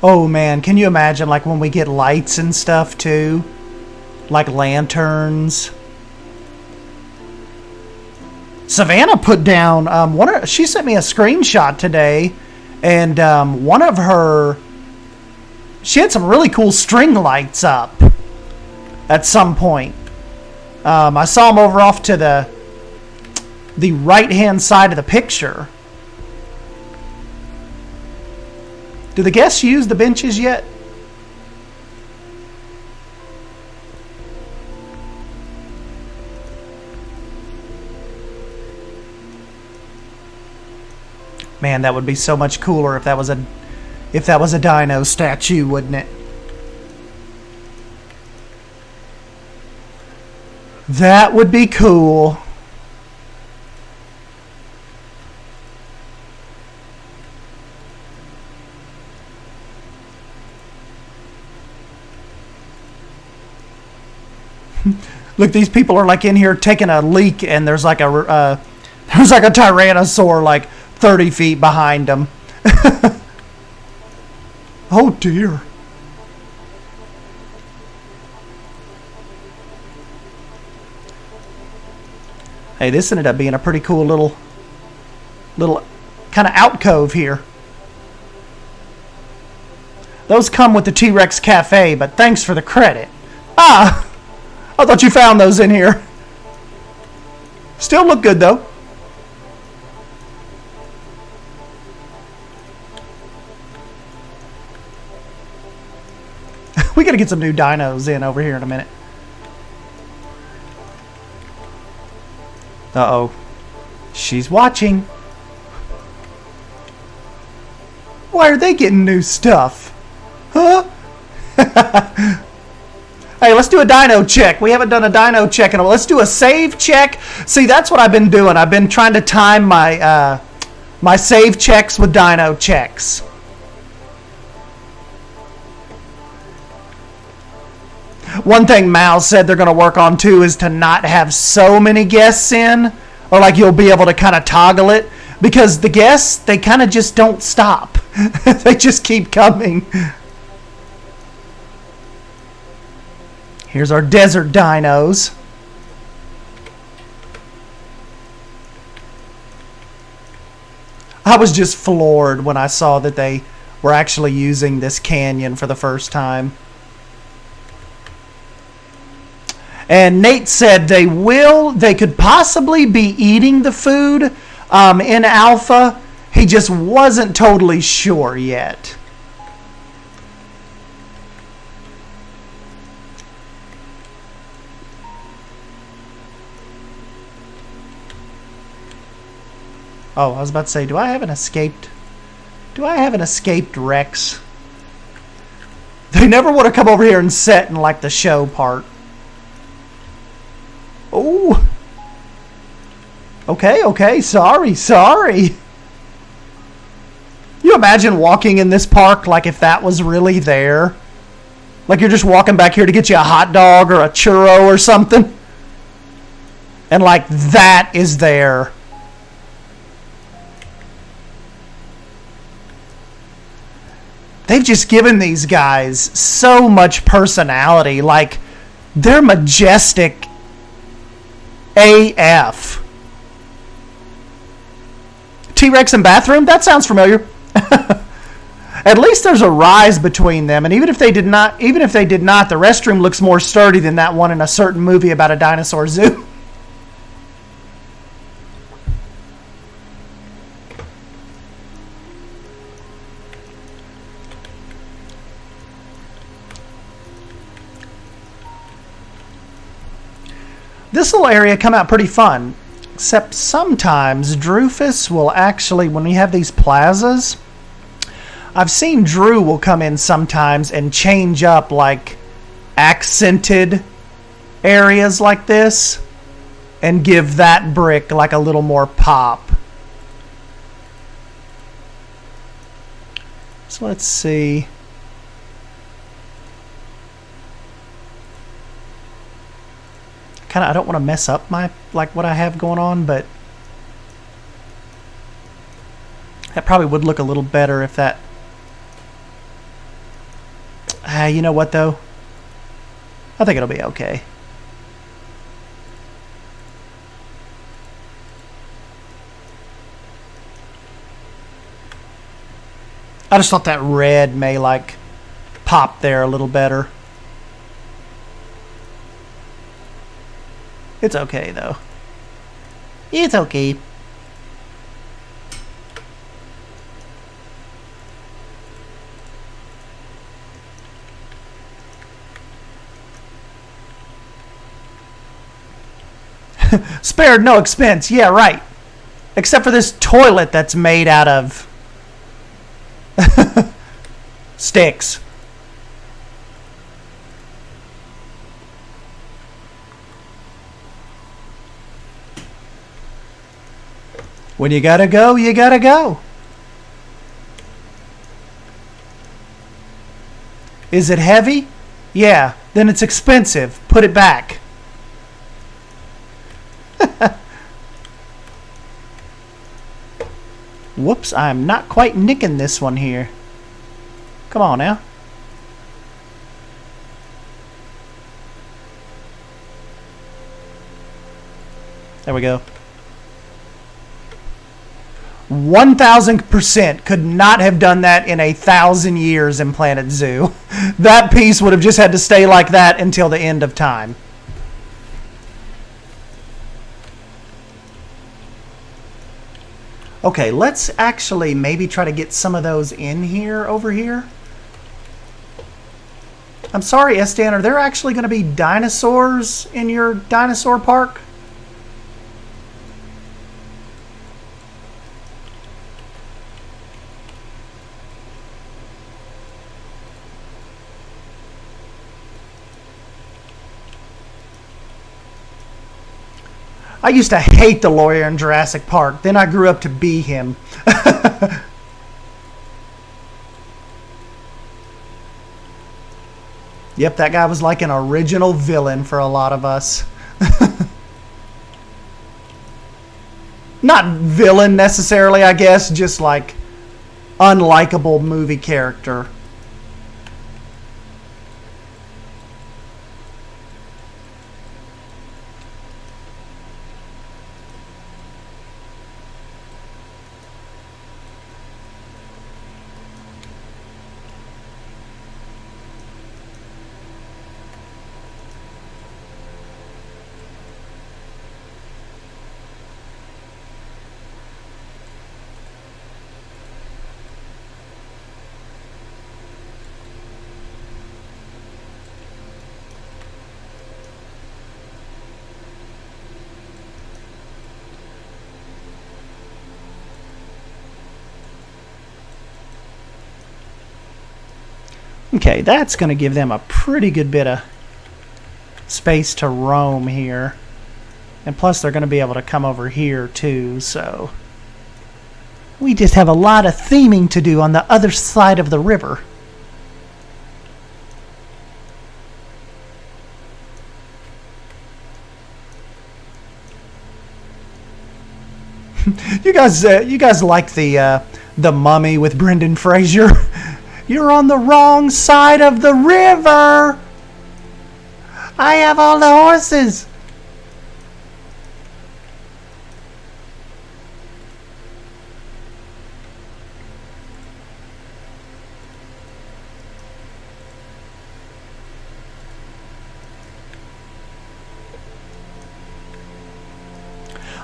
Oh man, can you imagine like when we get lights and stuff too? Like lanterns. Savannah put down she sent me a screenshot today, and one of her, she had some really cool string lights up at some point. I saw them over off to the right hand side of the picture. Do the guests use the benches yet? Man, that would be so much cooler if that was a dino statue, wouldn't it? That would be cool. Look, these people are like in here taking a leak, and there's like a Tyrannosaur like 30 feet behind them. Oh dear. Hey, this ended up being a pretty cool little kind of alcove here. Those come with the T-Rex Cafe, but thanks for the credit. Ah! I thought you found those in here. Still look good, though. We gotta get some new dinos in over here in a minute. Uh-oh. She's watching. Why are they getting new stuff? Huh? Hey, let's do a dino check. We haven't done a dino check in a while. Let's do a save check. See, that's what I've been doing. I've been trying to time my my save checks with dino checks. One thing Mal said they're going to work on too is to not have so many guests in, or like you'll be able to kind of toggle it, because the guests, they kind of just don't stop. They just keep coming. Here's our desert dinos. I was just floored when I saw that they were actually using this canyon for the first time. And Nate said they could possibly be eating the food in alpha. He just wasn't totally sure yet. Oh, I was about to say, do I have an escaped Rex? They never would have come over here and sat in like the show part. Oh. Okay, sorry. You imagine walking in this park like if that was really there? Like you're just walking back here to get you a hot dog or a churro or something? And like that is there. They've just given these guys so much personality. Like, they're majestic AF. T-Rex and bathroom? That sounds familiar. At least there's a rise between them. And even if they did not, the restroom looks more sturdy than that one in a certain movie about a dinosaur zoo. This little area come out pretty fun, except sometimes Drufus will actually, when we have these plazas, I've seen Drew will come in sometimes and change up like accented areas like this and give that brick like a little more pop. So let's see. I don't want to mess up my what I have going on, but that probably would look a little better if that You know what, though? I think it'll be okay. I just thought that red may, like, pop there a little better. It's okay, though. It's okay. Spared no expense. Yeah, right. Except for this toilet that's made out of sticks. When you gotta go, you gotta go. Is it heavy? Yeah, then it's expensive. Put it back. Whoops, I'm not quite nicking this one here. Come on now. There we go. 1000% could not have done that in 1,000 years in Planet Zoo. That piece would have just had to stay like that until the end of time. Okay, let's actually maybe try to get some of those in here, over here. I'm sorry, Estan, are there actually going to be dinosaurs in your dinosaur park? I used to hate the lawyer in Jurassic Park. Then I grew up to be him. Yep, that guy was like an original villain for a lot of us. Not villain necessarily, I guess, just like unlikable movie character. Okay, that's going to give them a pretty good bit of space to roam here. And plus they're going to be able to come over here too, so we just have a lot of theming to do on the other side of the river. You guys like the Mummy with Brendan Fraser? You're on the wrong side of the river. I have all the horses.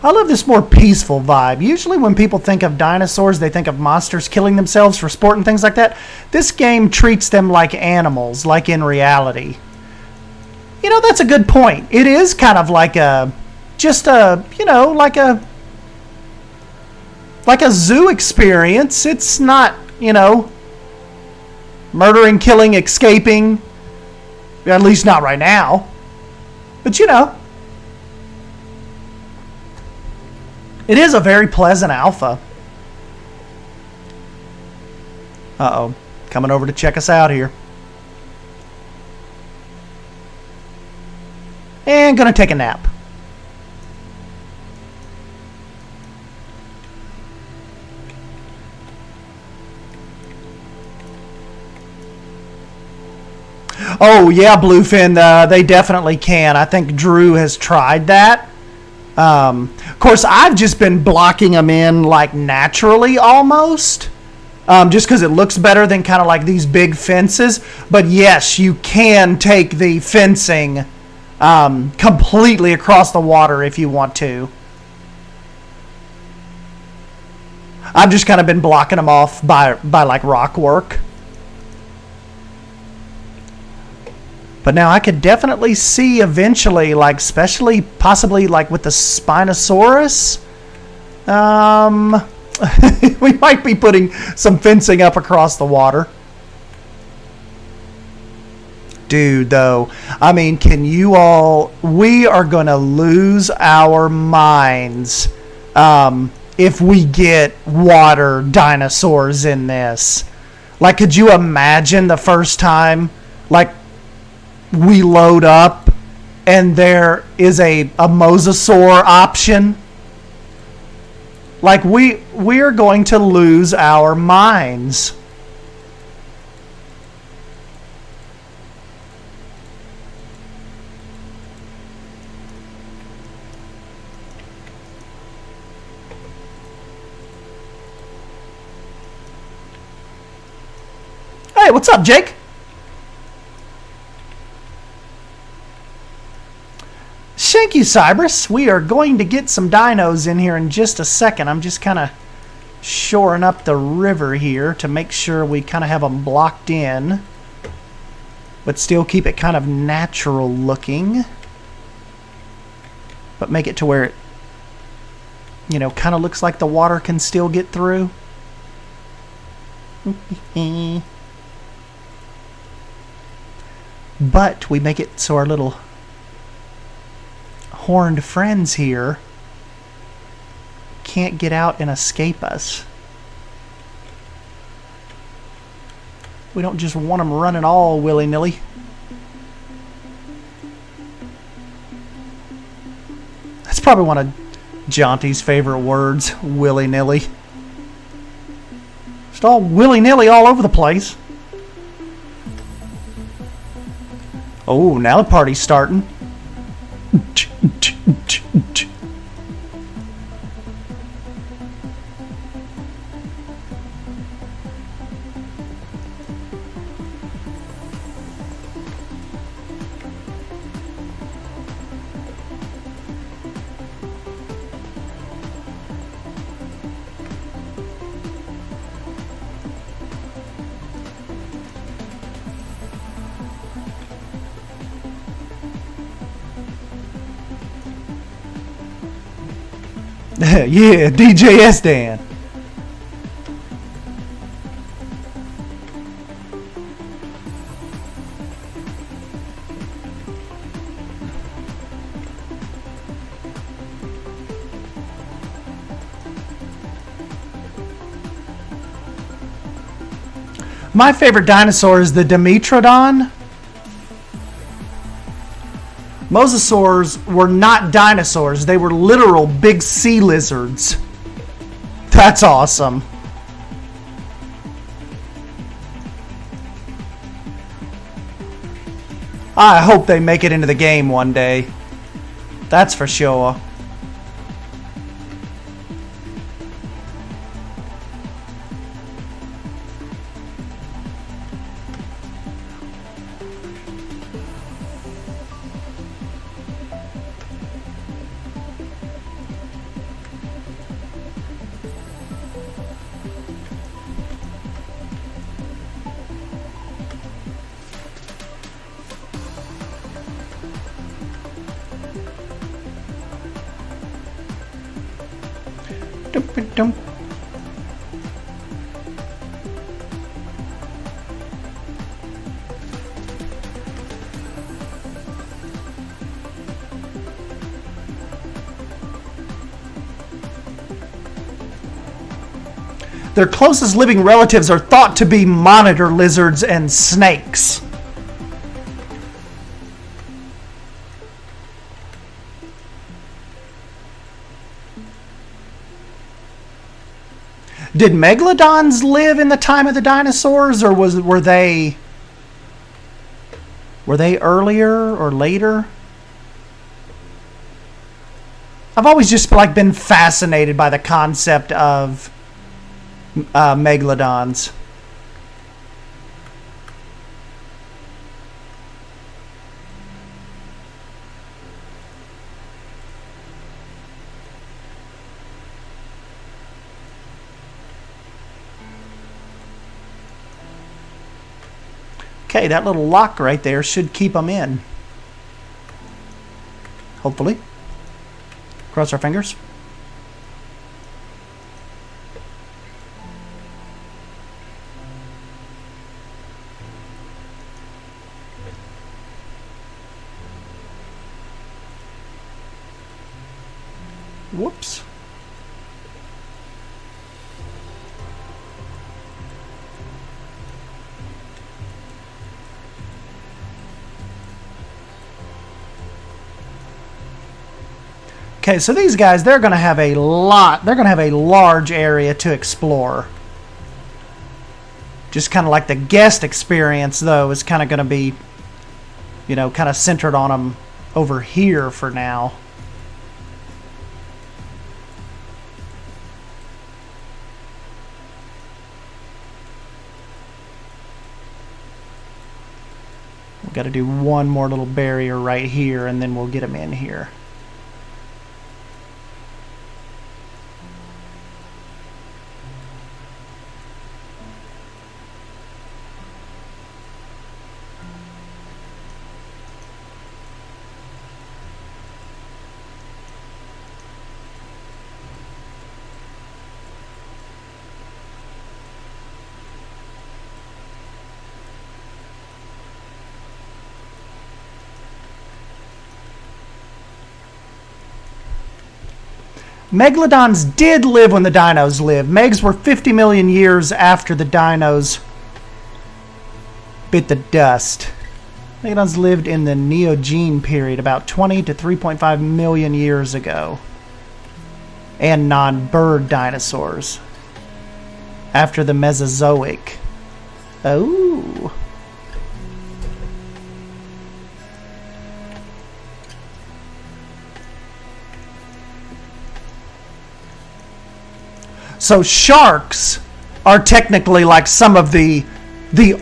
I love this more peaceful vibe. Usually when people think of dinosaurs, they think of monsters killing themselves for sport and things like that. This game treats them like animals, like in reality. You know, that's a good point. It is kind of like like a zoo experience. It's not, murdering, killing, escaping. At least not right now. But it is a very pleasant alpha. Uh-oh. Coming over to check us out here. And gonna take a nap. Oh yeah, Bluefin, they definitely can. I think Drew has tried that. Of course, I've just been blocking them in like naturally almost, just because it looks better than kind of like these big fences. But yes, you can take the fencing completely across the water if you want to. I've just kind of been blocking them off by like rock work. But now I could definitely see eventually, like especially possibly like with the Spinosaurus, we might be putting some fencing up across the water. Dude, though, I mean, can you all, we are going to lose our minds if we get water dinosaurs in this. Like, could you imagine the first time, like, we load up and there is a mosasaur option? Like, we're going to lose our minds. Hey, what's up, Jake? Thank you, Cybers. We are going to get some dinos in here in just a second. I'm just kind of shoring up the river here to make sure we kind of have them blocked in, but still keep it kind of natural looking, but make it to where it, you know, kind of looks like the water can still get through. But we make it so our little horned friends here can't get out and escape us. We don't just want them running all willy-nilly. That's probably one of Jonty's favorite words, willy-nilly. Just all willy-nilly all over the place. Oh, now the party's starting. Yeah, DJS Dan. My favorite dinosaur is the Dimetrodon. Mosasaurs were not dinosaurs. They were literal big sea lizards. That's awesome. I hope they make it into the game one day. That's for sure. Dum. Their closest living relatives are thought to be monitor lizards and snakes. Did megalodons live in the time of the dinosaurs, or were they Were they earlier or later? I've always just like been fascinated by the concept of megalodons. Okay, that little lock right there should keep them in. Hopefully. Cross our fingers. Whoops. Okay, so these guys, they're going to have a large area to explore. Just kind of like the guest experience, though, is kind of going to be, you know, kind of centered on them over here for now. We've got to do one more little barrier right here, and then we'll get them in here. Megalodons did live when the dinos lived. Megs were 50 million years after the dinos bit the dust. Megalodons lived in the Neogene period, about 20 to 3.5 million years ago. And non-bird dinosaurs. After the Mesozoic. Oh. So sharks are technically like some of the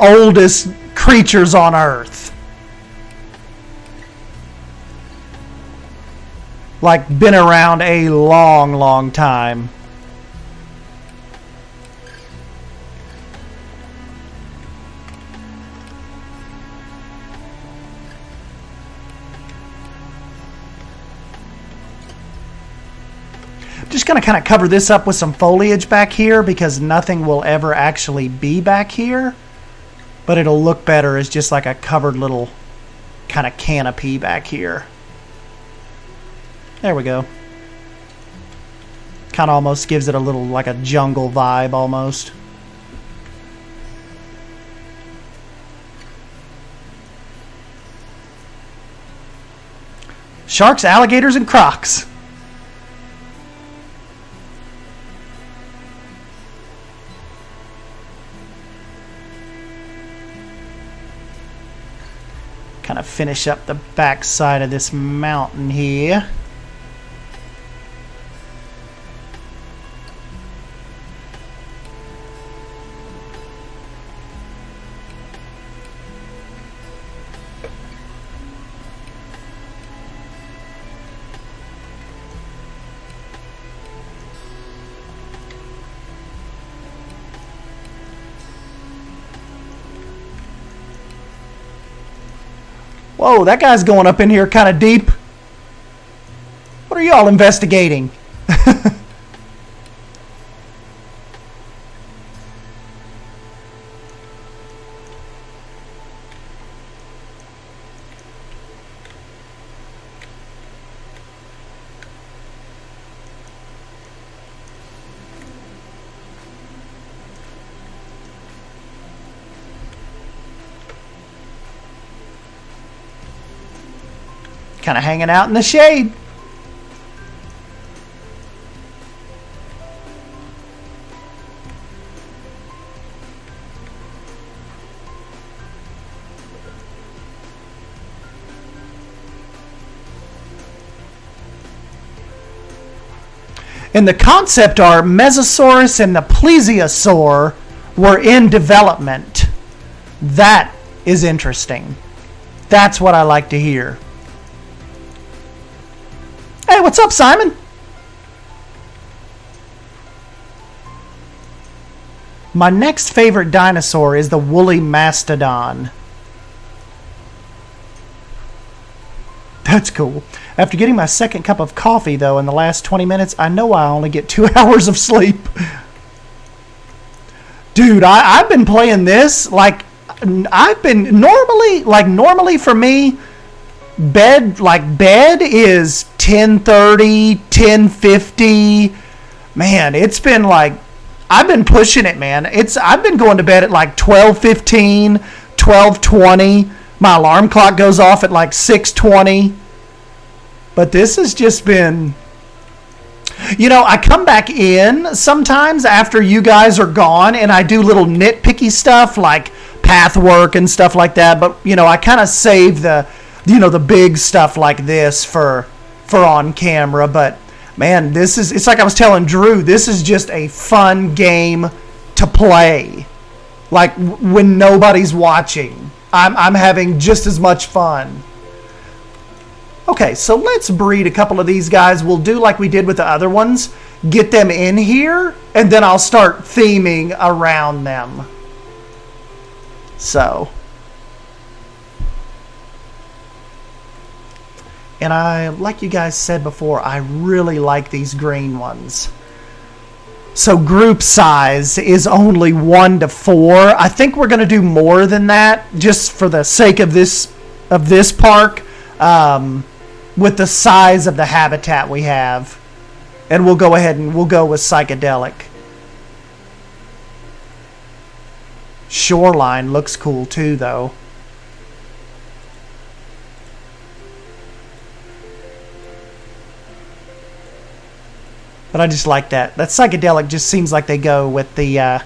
oldest creatures on Earth. Like been around a long, long time. Just going to kind of cover this up with some foliage back here because nothing will ever actually be back here. But it'll look better as just like a covered little kind of canopy back here. There we go. Kind of almost gives it a little like a jungle vibe almost. Sharks, alligators, and crocs. Kind of finish up the back side of this mountain here. Whoa, that guy's going up in here kind of deep. What are y'all investigating? Kind of hanging out in the shade. And the concept art, Mesosaurus and the Plesiosaur were in development. That is interesting. That's what I like to hear. Hey, what's up, Simon? My next favorite dinosaur is the woolly mastodon. That's cool. After getting my second cup of coffee, though, in the last 20 minutes, I know I only get 2 hours of sleep. Dude, I've been playing this, like, I've been, normally for me, bed is 10:30, 10:50. Man, it's been like, I've been pushing it, man. I've been going to bed at like 12:15, 12:20. My alarm clock goes off at like 6:20. But this has just been, you know, I come back in sometimes after you guys are gone and I do little nitpicky stuff like path work and stuff like that. But, you know, I kind of save the big stuff like this for on camera. But man, it's like I was telling Drew, this is just a fun game to play. Like when nobody's watching, I'm having just as much fun. Okay, so let's breed a couple of these guys. We'll do like we did with the other ones. Get them in here, and then I'll start theming around them. So. And like you guys said before, I really like these green ones. So group size is only 1 to 4. I think we're going to do more than that just for the sake of this park, with the size of the habitat we have. And we'll go ahead and we'll go with psychedelic. Shoreline looks cool too, though. But I just like that. That psychedelic just seems like they go with the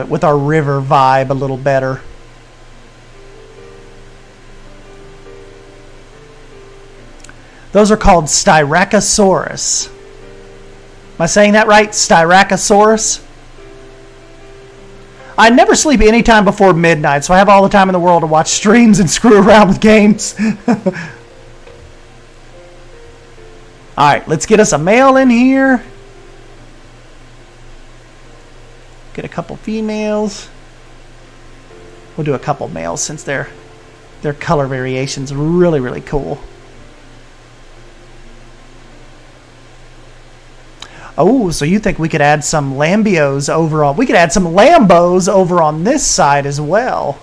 with our river vibe a little better. Those are called Styracosaurus. Am I saying that right? Styracosaurus? I never sleep any time before midnight, so I have all the time in the world to watch streams and screw around with games. Alright, let's get us a male in here. Get a couple females. We'll do a couple males since their color variation's really, really cool. Oh, so you think we could add some Lambios over on... We could add some Lambos over on this side as well.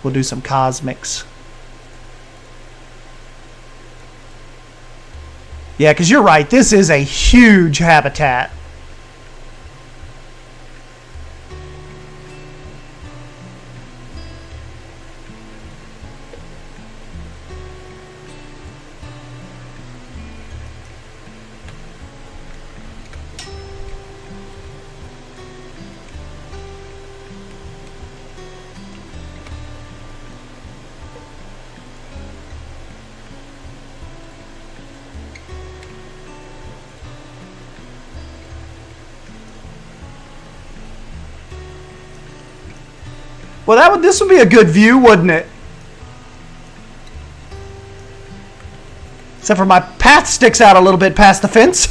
We'll do some cosmics. Yeah, because you're right. This is a huge habitat. Well, this would be a good view, wouldn't it? Except for my path sticks out a little bit past the fence.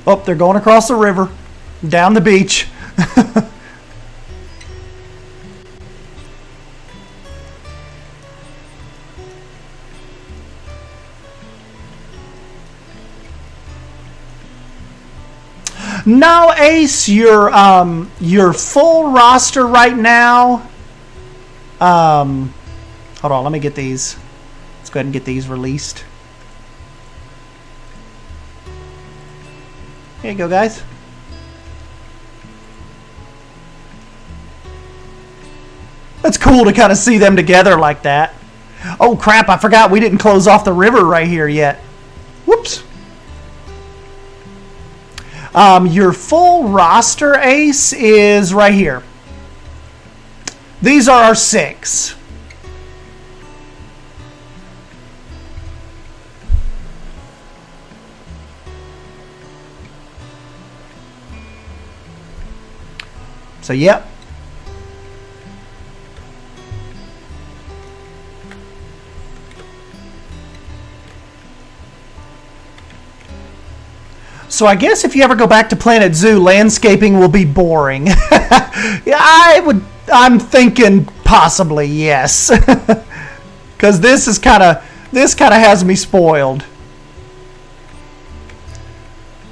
Oh, they're going across the river, down the beach. No, Ace, your full roster right now. Hold on, let me get these. Let's go ahead and get these released. Here you go, guys. It's cool to kind of see them together like that. Oh crap, I forgot we didn't close off the river right here yet. Whoops. Your full roster, Ace, is right here. These are our 6. So, yep. So I guess if you ever go back to Planet Zoo, landscaping will be boring. Yeah, I'm thinking possibly yes, because this kind of has me spoiled.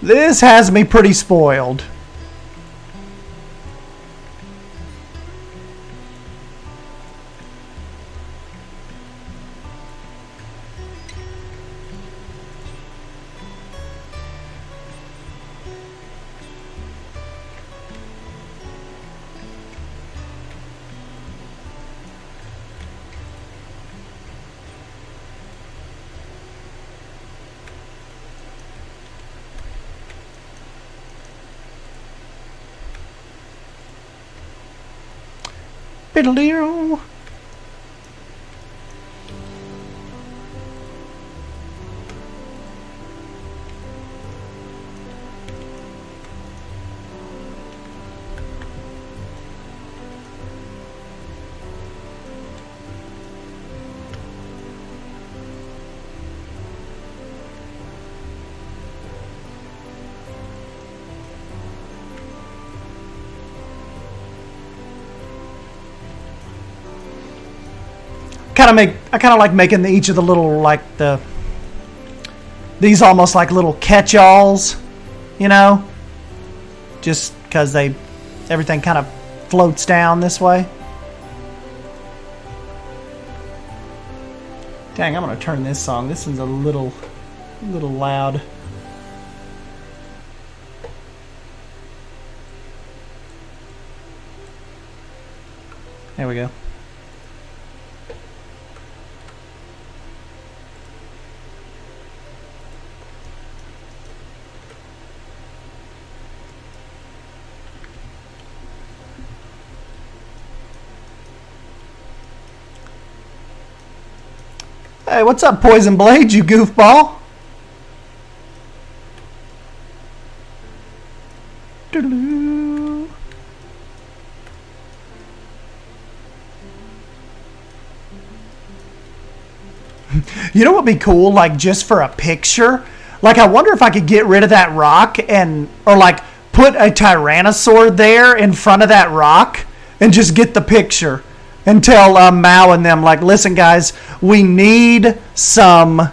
This has me pretty spoiled. Biddle-dee-oo. I kind of like making each of the little, these almost like little catch-alls, you know, just because everything kind of floats down this way. Dang, I'm gonna turn this song. This is a little loud. There we go. Hey, what's up, Poison Blade, you goofball? Doo-doo. You know what would be cool, like, just for a picture? Like, I wonder if I could get rid of that rock or like, put a Tyrannosaur there in front of that rock and just get the picture. And tell Mao and them, like, listen, guys, we need Tyrannosaur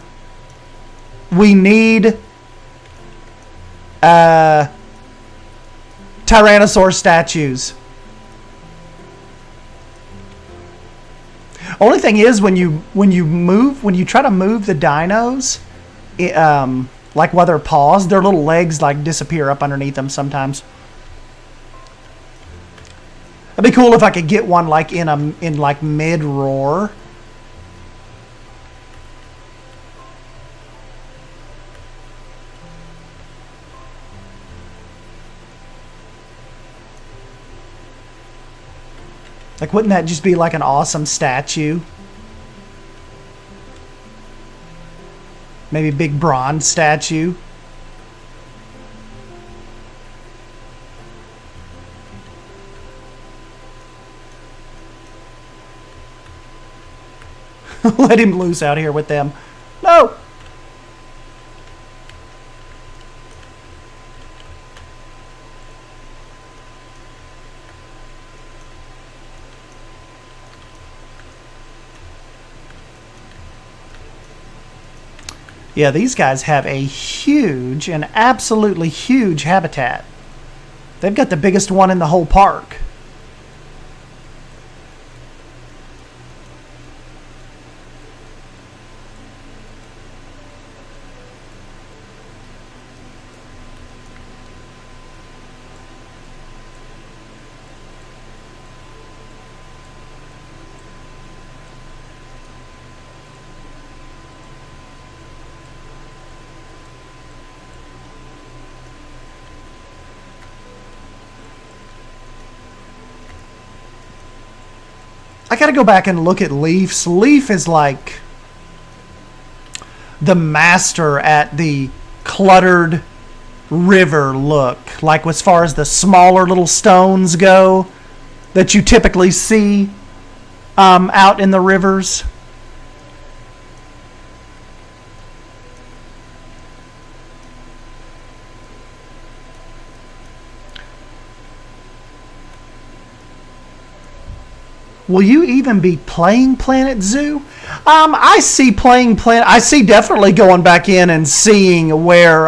statues. Only thing is, when you try to move the dinos, like while they're paused, their little legs like disappear up underneath them sometimes. It'd be cool if I could get one like in like mid roar. Like, wouldn't that just be like an awesome statue? Maybe a big bronze statue. Let him loose out here with them. No! Yeah, these guys have a huge, an absolutely huge habitat. They've got the biggest one in the whole park. I gotta go back and look at Leaf's. Leaf is like the master at the cluttered river look. Like as far as the smaller little stones go that you typically see out in the rivers. Will you even be playing Planet Zoo? I see playing Planet. I see definitely going back in and seeing where,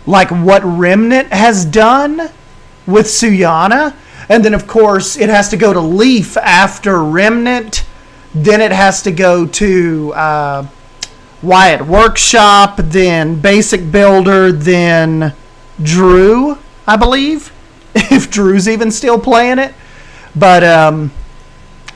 like what Remnant has done with Suyana, and then of course it has to go to Leaf after Remnant. Then it has to go to Wyatt Workshop, then Basic Builder, then Drew, I believe, if Drew's even still playing it. But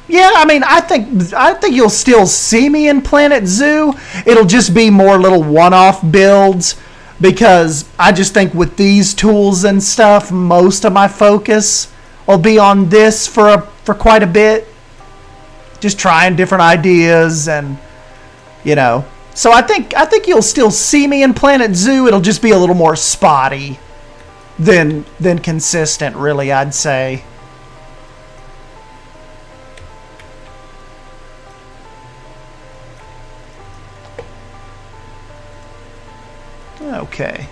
yeah, I mean, I think you'll still see me in Planet Zoo. It'll just be more little one-off builds because I just think with these tools and stuff, most of my focus will be on this for quite a bit. Just trying different ideas and So I think you'll still see me in Planet Zoo. It'll just be a little more spotty than consistent, really, I'd say. Okay.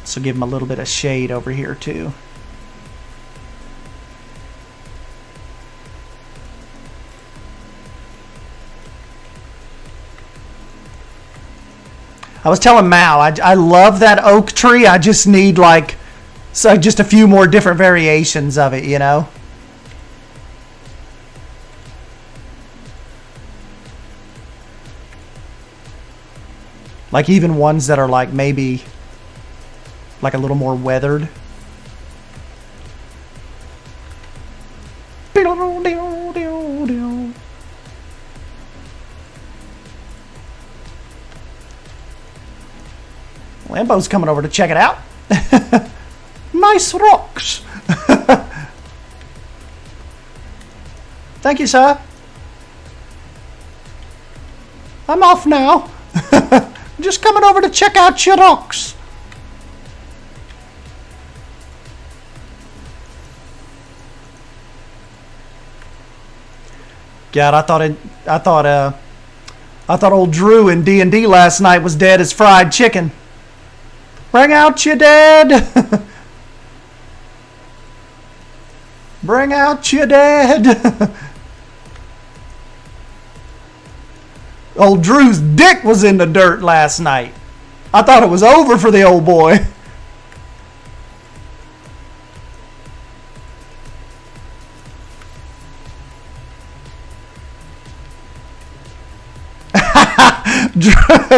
So give him a little bit of shade over here too. I was telling Mal, I love that oak tree. I just need just a few more different variations of it, Like even ones that are like maybe like a little more weathered. Lambo's coming over to check it out. Nice rocks. Thank you, sir. I'm off now. Just coming over to check out your rocks. God, I thought old Drew in D&D last night was dead as fried chicken. Bring out your dead. Bring out your dead. Old Drew's dick was in the dirt last night. I thought it was over for the old boy.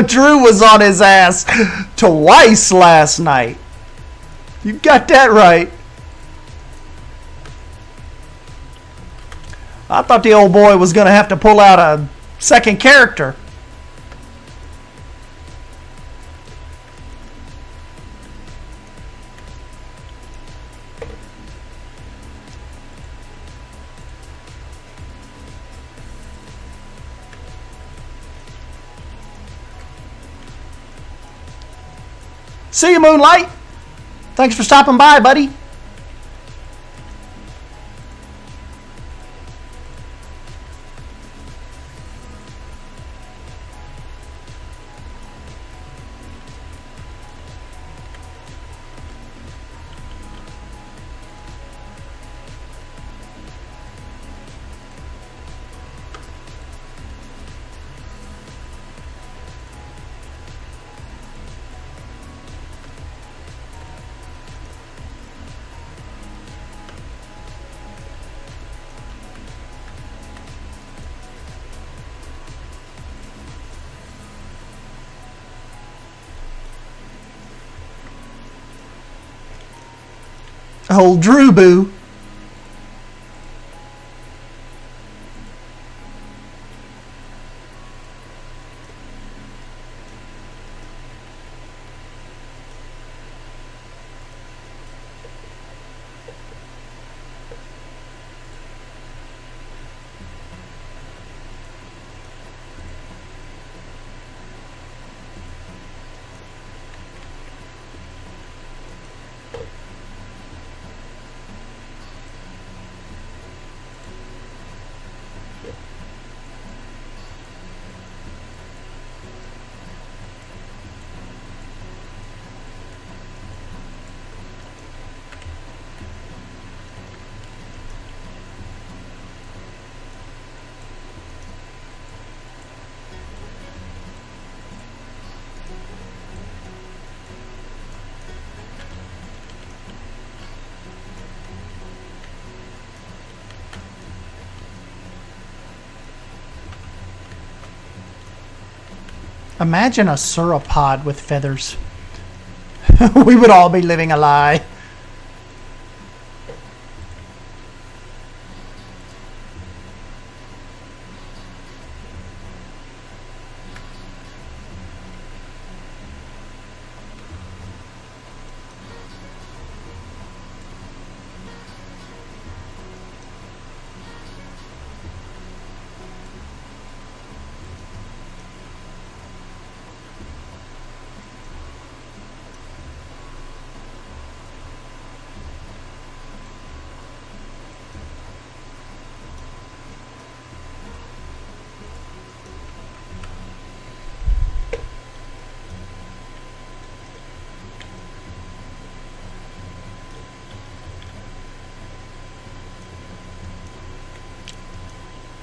Drew was on his ass twice last night. You got that right. I thought the old boy was going to have to pull out a second character. See you, Moonlight. Thanks for stopping by, buddy. old Drew Boo. Imagine a sauropod with feathers. We would all be living a lie.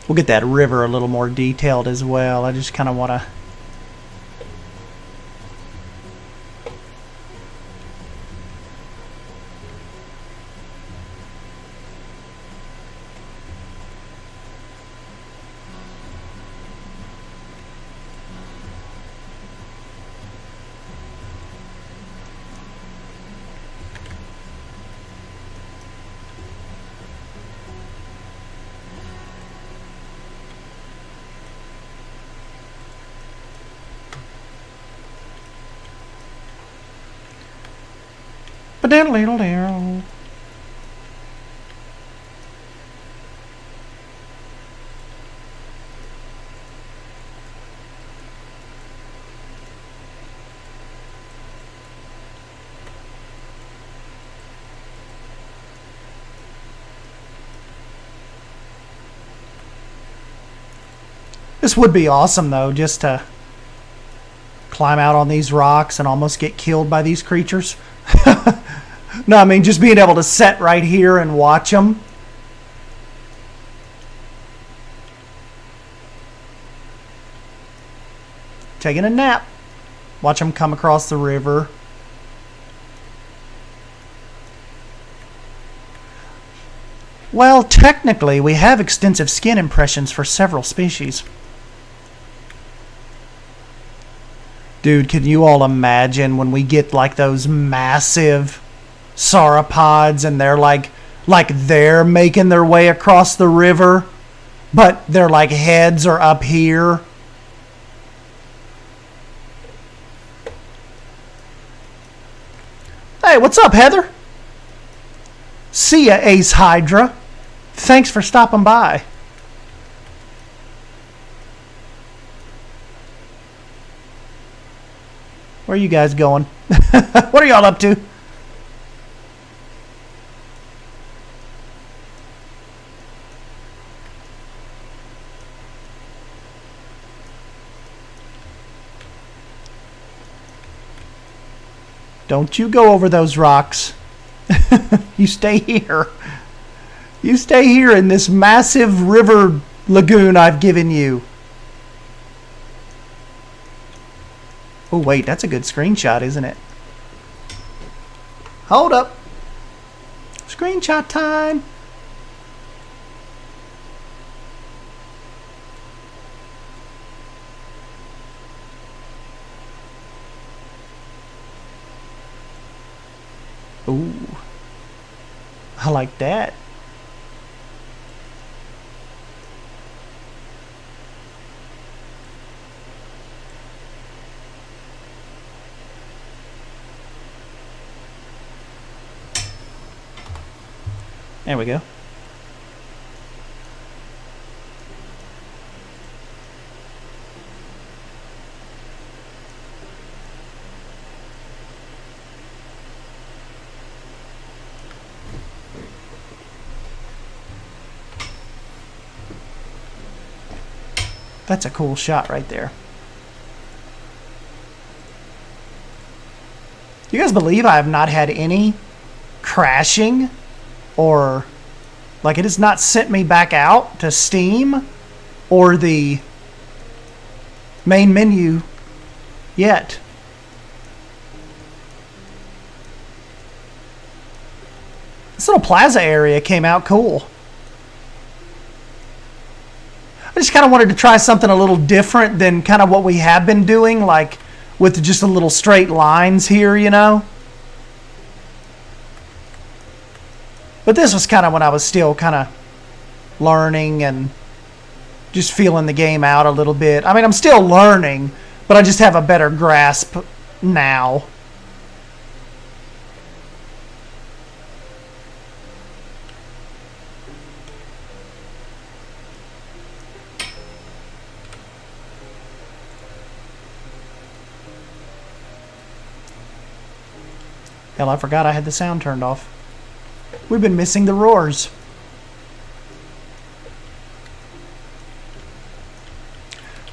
We'll get that river a little more detailed as well. I just kind of want to... This would be awesome, though, just to climb out on these rocks and almost get killed by these creatures. No, I mean, just being able to sit right here and watch them. Taking a nap. Watch them come across the river. Well, technically, we have extensive skin impressions for several species. Dude, can you all imagine when we get like those massive sauropods and they're like they're making their way across the river, but their like heads are up here? Hey, what's up, Heather? See ya, Ace Hydra. Thanks for stopping by. Where are you guys going? What are y'all up to? Don't you go over those rocks. You stay here. You stay here in this massive river lagoon I've given you. Oh, wait, that's a good screenshot, isn't it? Hold up. Screenshot time. Ooh. I like that. There we go. That's a cool shot right there. Do you guys believe I have not had any crashing or like it has not sent me back out to Steam or the main menu yet? This little plaza area came out cool. I just kind of wanted to try something a little different than kind of what we have been doing, like with just a little straight lines here, you know? But this was kind of when I was still kind of learning and just feeling the game out a little bit. I mean, I'm still learning, but I just have a better grasp now. Hell, I forgot I had the sound turned off. We've been missing the roars.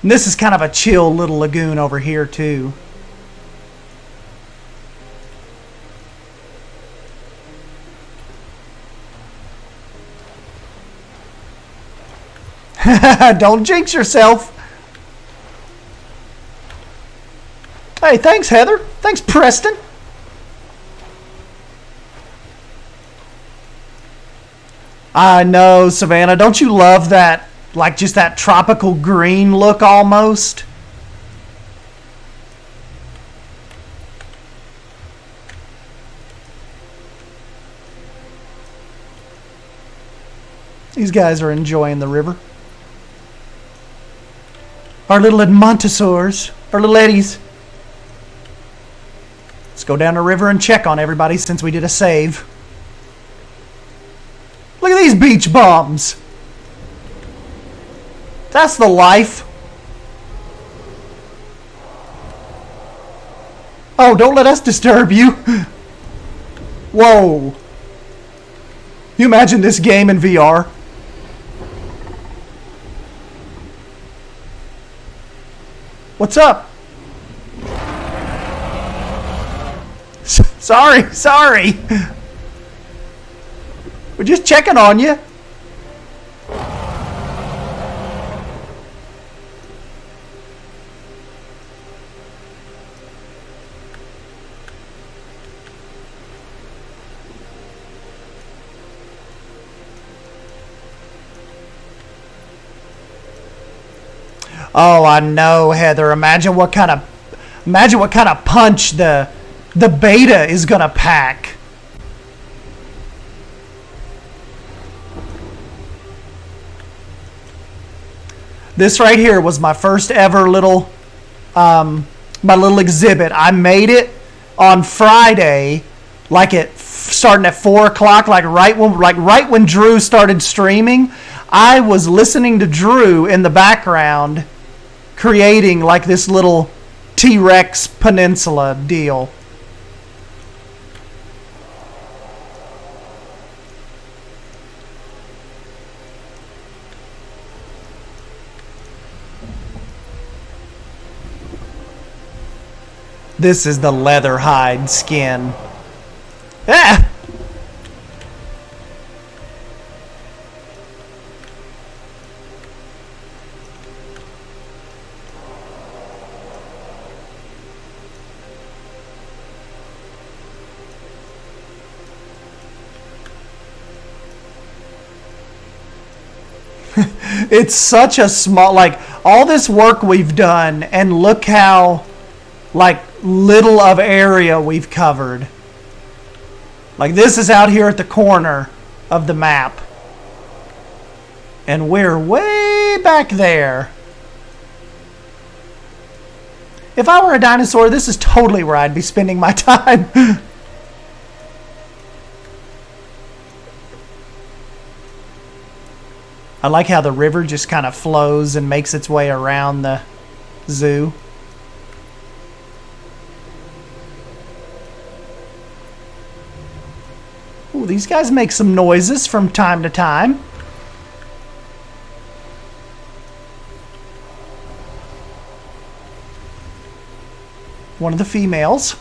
And this is kind of a chill little lagoon over here too. Don't jinx yourself. Hey, thanks Heather. Thanks Preston. I know, Savannah. Don't you love that, like just that tropical green look almost? These guys are enjoying the river. Our little Edmontosaurs, our little Eddies. Let's go down the river and check on everybody since we did a save. Look at these beach bums. That's the life. Oh, don't let us disturb you. Whoa. You imagine this game in VR? What's up? Sorry. We're just checking on you. Oh, I know, Heather. Imagine what kind of punch the beta is gonna pack. This right here was my first ever little, my little exhibit. I made it on Friday, like starting at 4 o'clock, like right when Drew started streaming. I was listening to Drew in the background, creating like this little T-Rex peninsula deal. This is the leather hide skin. Ah! It's such a small, like all this work we've done, and look how like little of area we've covered. Like this is out here at the corner, of the map. And we're way back there. If I were a dinosaur, this is totally where I'd be spending my time. I like how the river just kind of flows and makes its way around the zoo. Ooh, these guys make some noises from time to time. One of the females.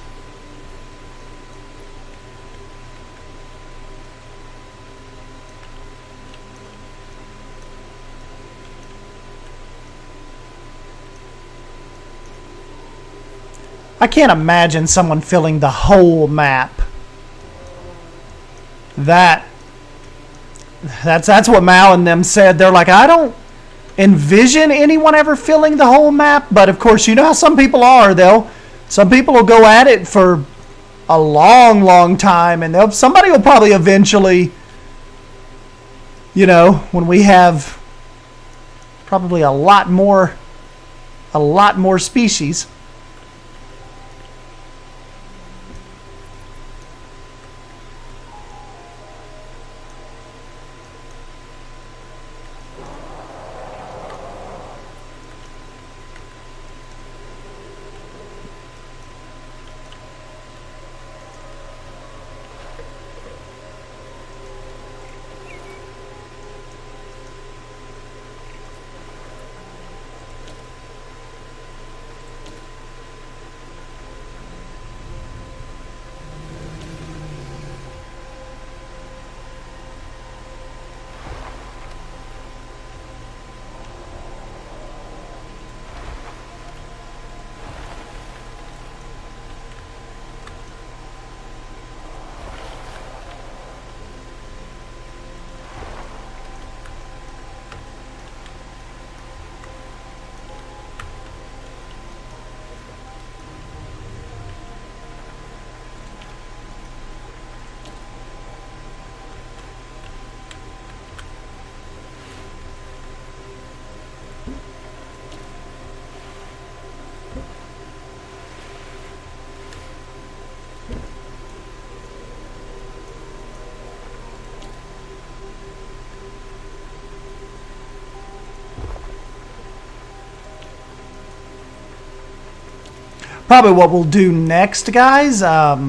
I can't imagine someone filling the whole map. That's what Mal and them said. They're like, I don't envision anyone ever filling the whole map, but of course, you know how some people are. Some people will go at it for a long, long time, and somebody will probably eventually, you know, when we have probably a lot more species. Probably what we'll do next, guys, not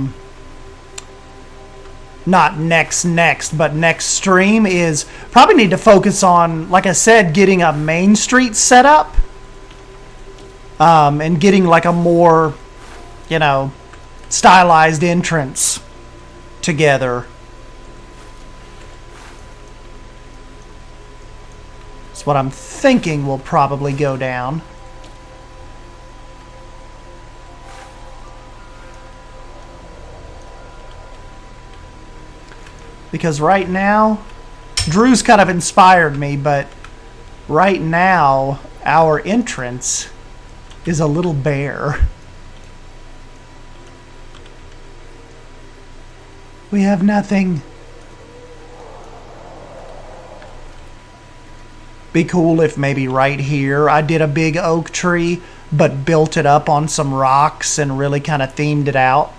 next, but next stream is probably need to focus on, like I said, getting a main street set up, and getting like a more, you know, stylized entrance together. That's what I'm thinking will probably go down. Because right now, Drew's kind of inspired me, but right now, our entrance is a little bare. We have nothing. Be cool if maybe right here I did a big oak tree, but built it up on some rocks and really kind of themed it out.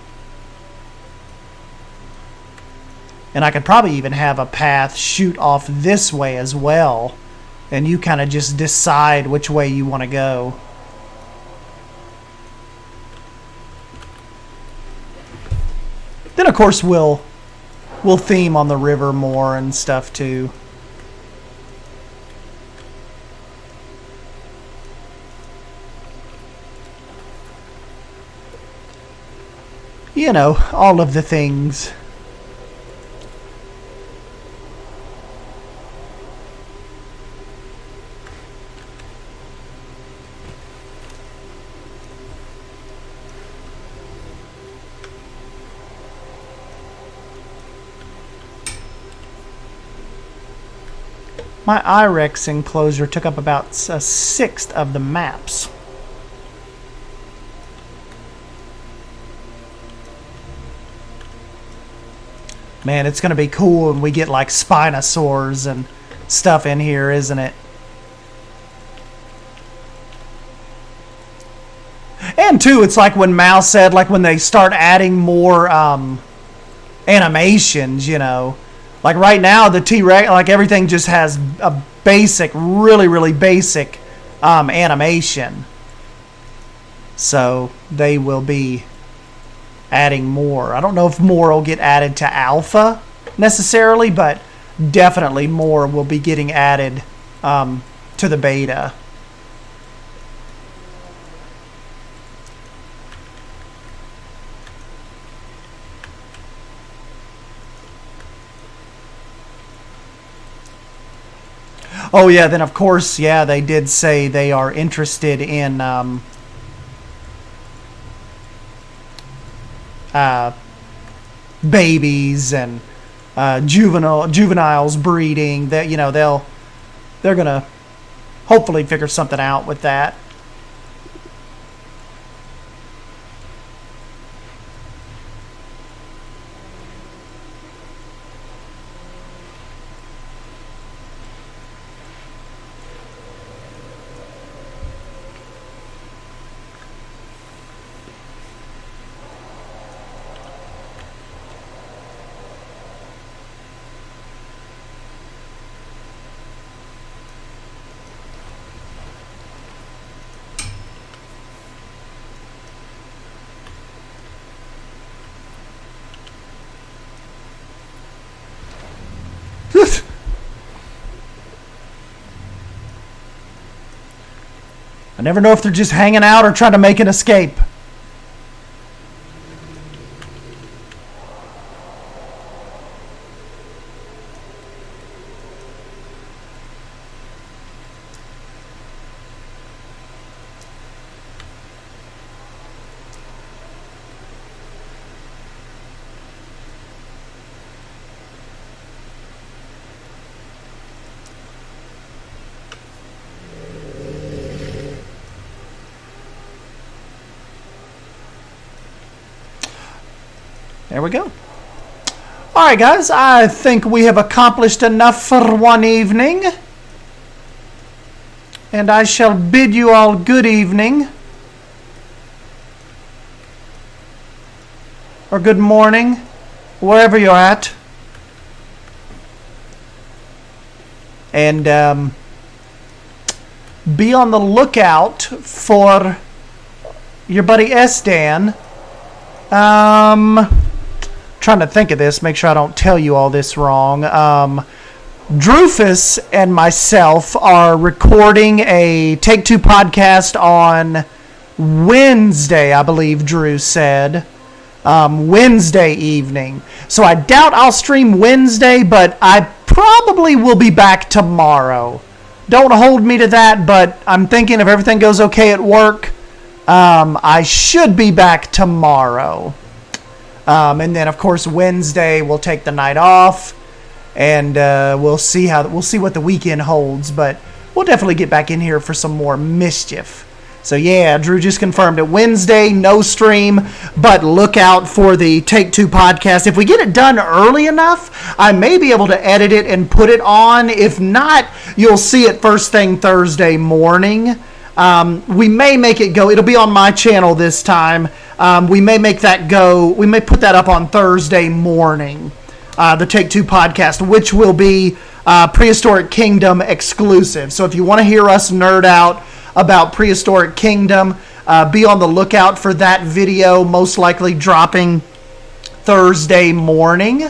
And I could probably even have a path shoot off this way as well. And you kind of just decide which way you want to go. Then of course we'll theme on the river more and stuff too. You know, all of the things. My IREX enclosure took up about a sixth of the maps. Man, it's going to be cool when we get like Spinosaurs and stuff in here, isn't it? And too, it's like when Mal said, like when they start adding more animations, you know. Like right now, the T-Rex, like everything just has a basic, really, really basic animation. So they will be adding more. I don't know if more will get added to alpha necessarily, but definitely more will be getting added to the beta. Oh yeah, then of course, yeah, they did say they are interested in babies and juveniles breeding. That, you know, they're gonna hopefully figure something out with that. I never know if they're just hanging out or trying to make an escape. There we go. All right, guys, I think we have accomplished enough for one evening. And I shall bid you all good evening. Or good morning, wherever you're at. And be on the lookout for your buddy S-Dan. Trying to think of this, make sure I don't tell you all this wrong. Drufus and myself are recording a Take Two podcast on Wednesday, I believe Drew said. Wednesday evening. So I doubt I'll stream Wednesday, but I probably will be back tomorrow. Don't hold me to that, but I'm thinking if everything goes okay at work, I should be back tomorrow. And then, of course, Wednesday we'll take the night off, and we'll see what the weekend holds. But we'll definitely get back in here for some more mischief. So yeah, Drew just confirmed it. Wednesday, no stream, but look out for the Take Two podcast. If we get it done early enough, I may be able to edit it and put it on. If not, you'll see it first thing Thursday morning. We may make it go. It'll be on my channel this time. We may make that go. We may put that up on Thursday morning, the Take Two podcast, which will be Prehistoric Kingdom exclusive. So if you want to hear us nerd out about Prehistoric Kingdom, be on the lookout for that video, most likely dropping Thursday morning.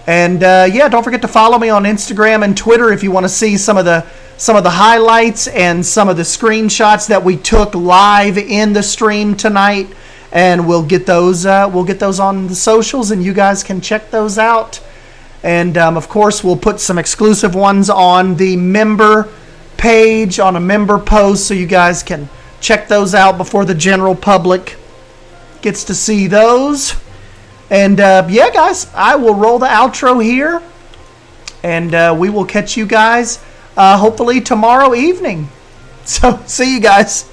And yeah, don't forget to follow me on Instagram and Twitter if you want to see some of the highlights and some of the screenshots that we took live in the stream tonight. And we'll get those on the socials, and you guys can check those out. And of course, we'll put some exclusive ones on the member page, on a member post, so you guys can check those out before the general public gets to see those. And yeah, guys, I will roll the outro here, and we will catch you guys hopefully tomorrow evening. So see you guys.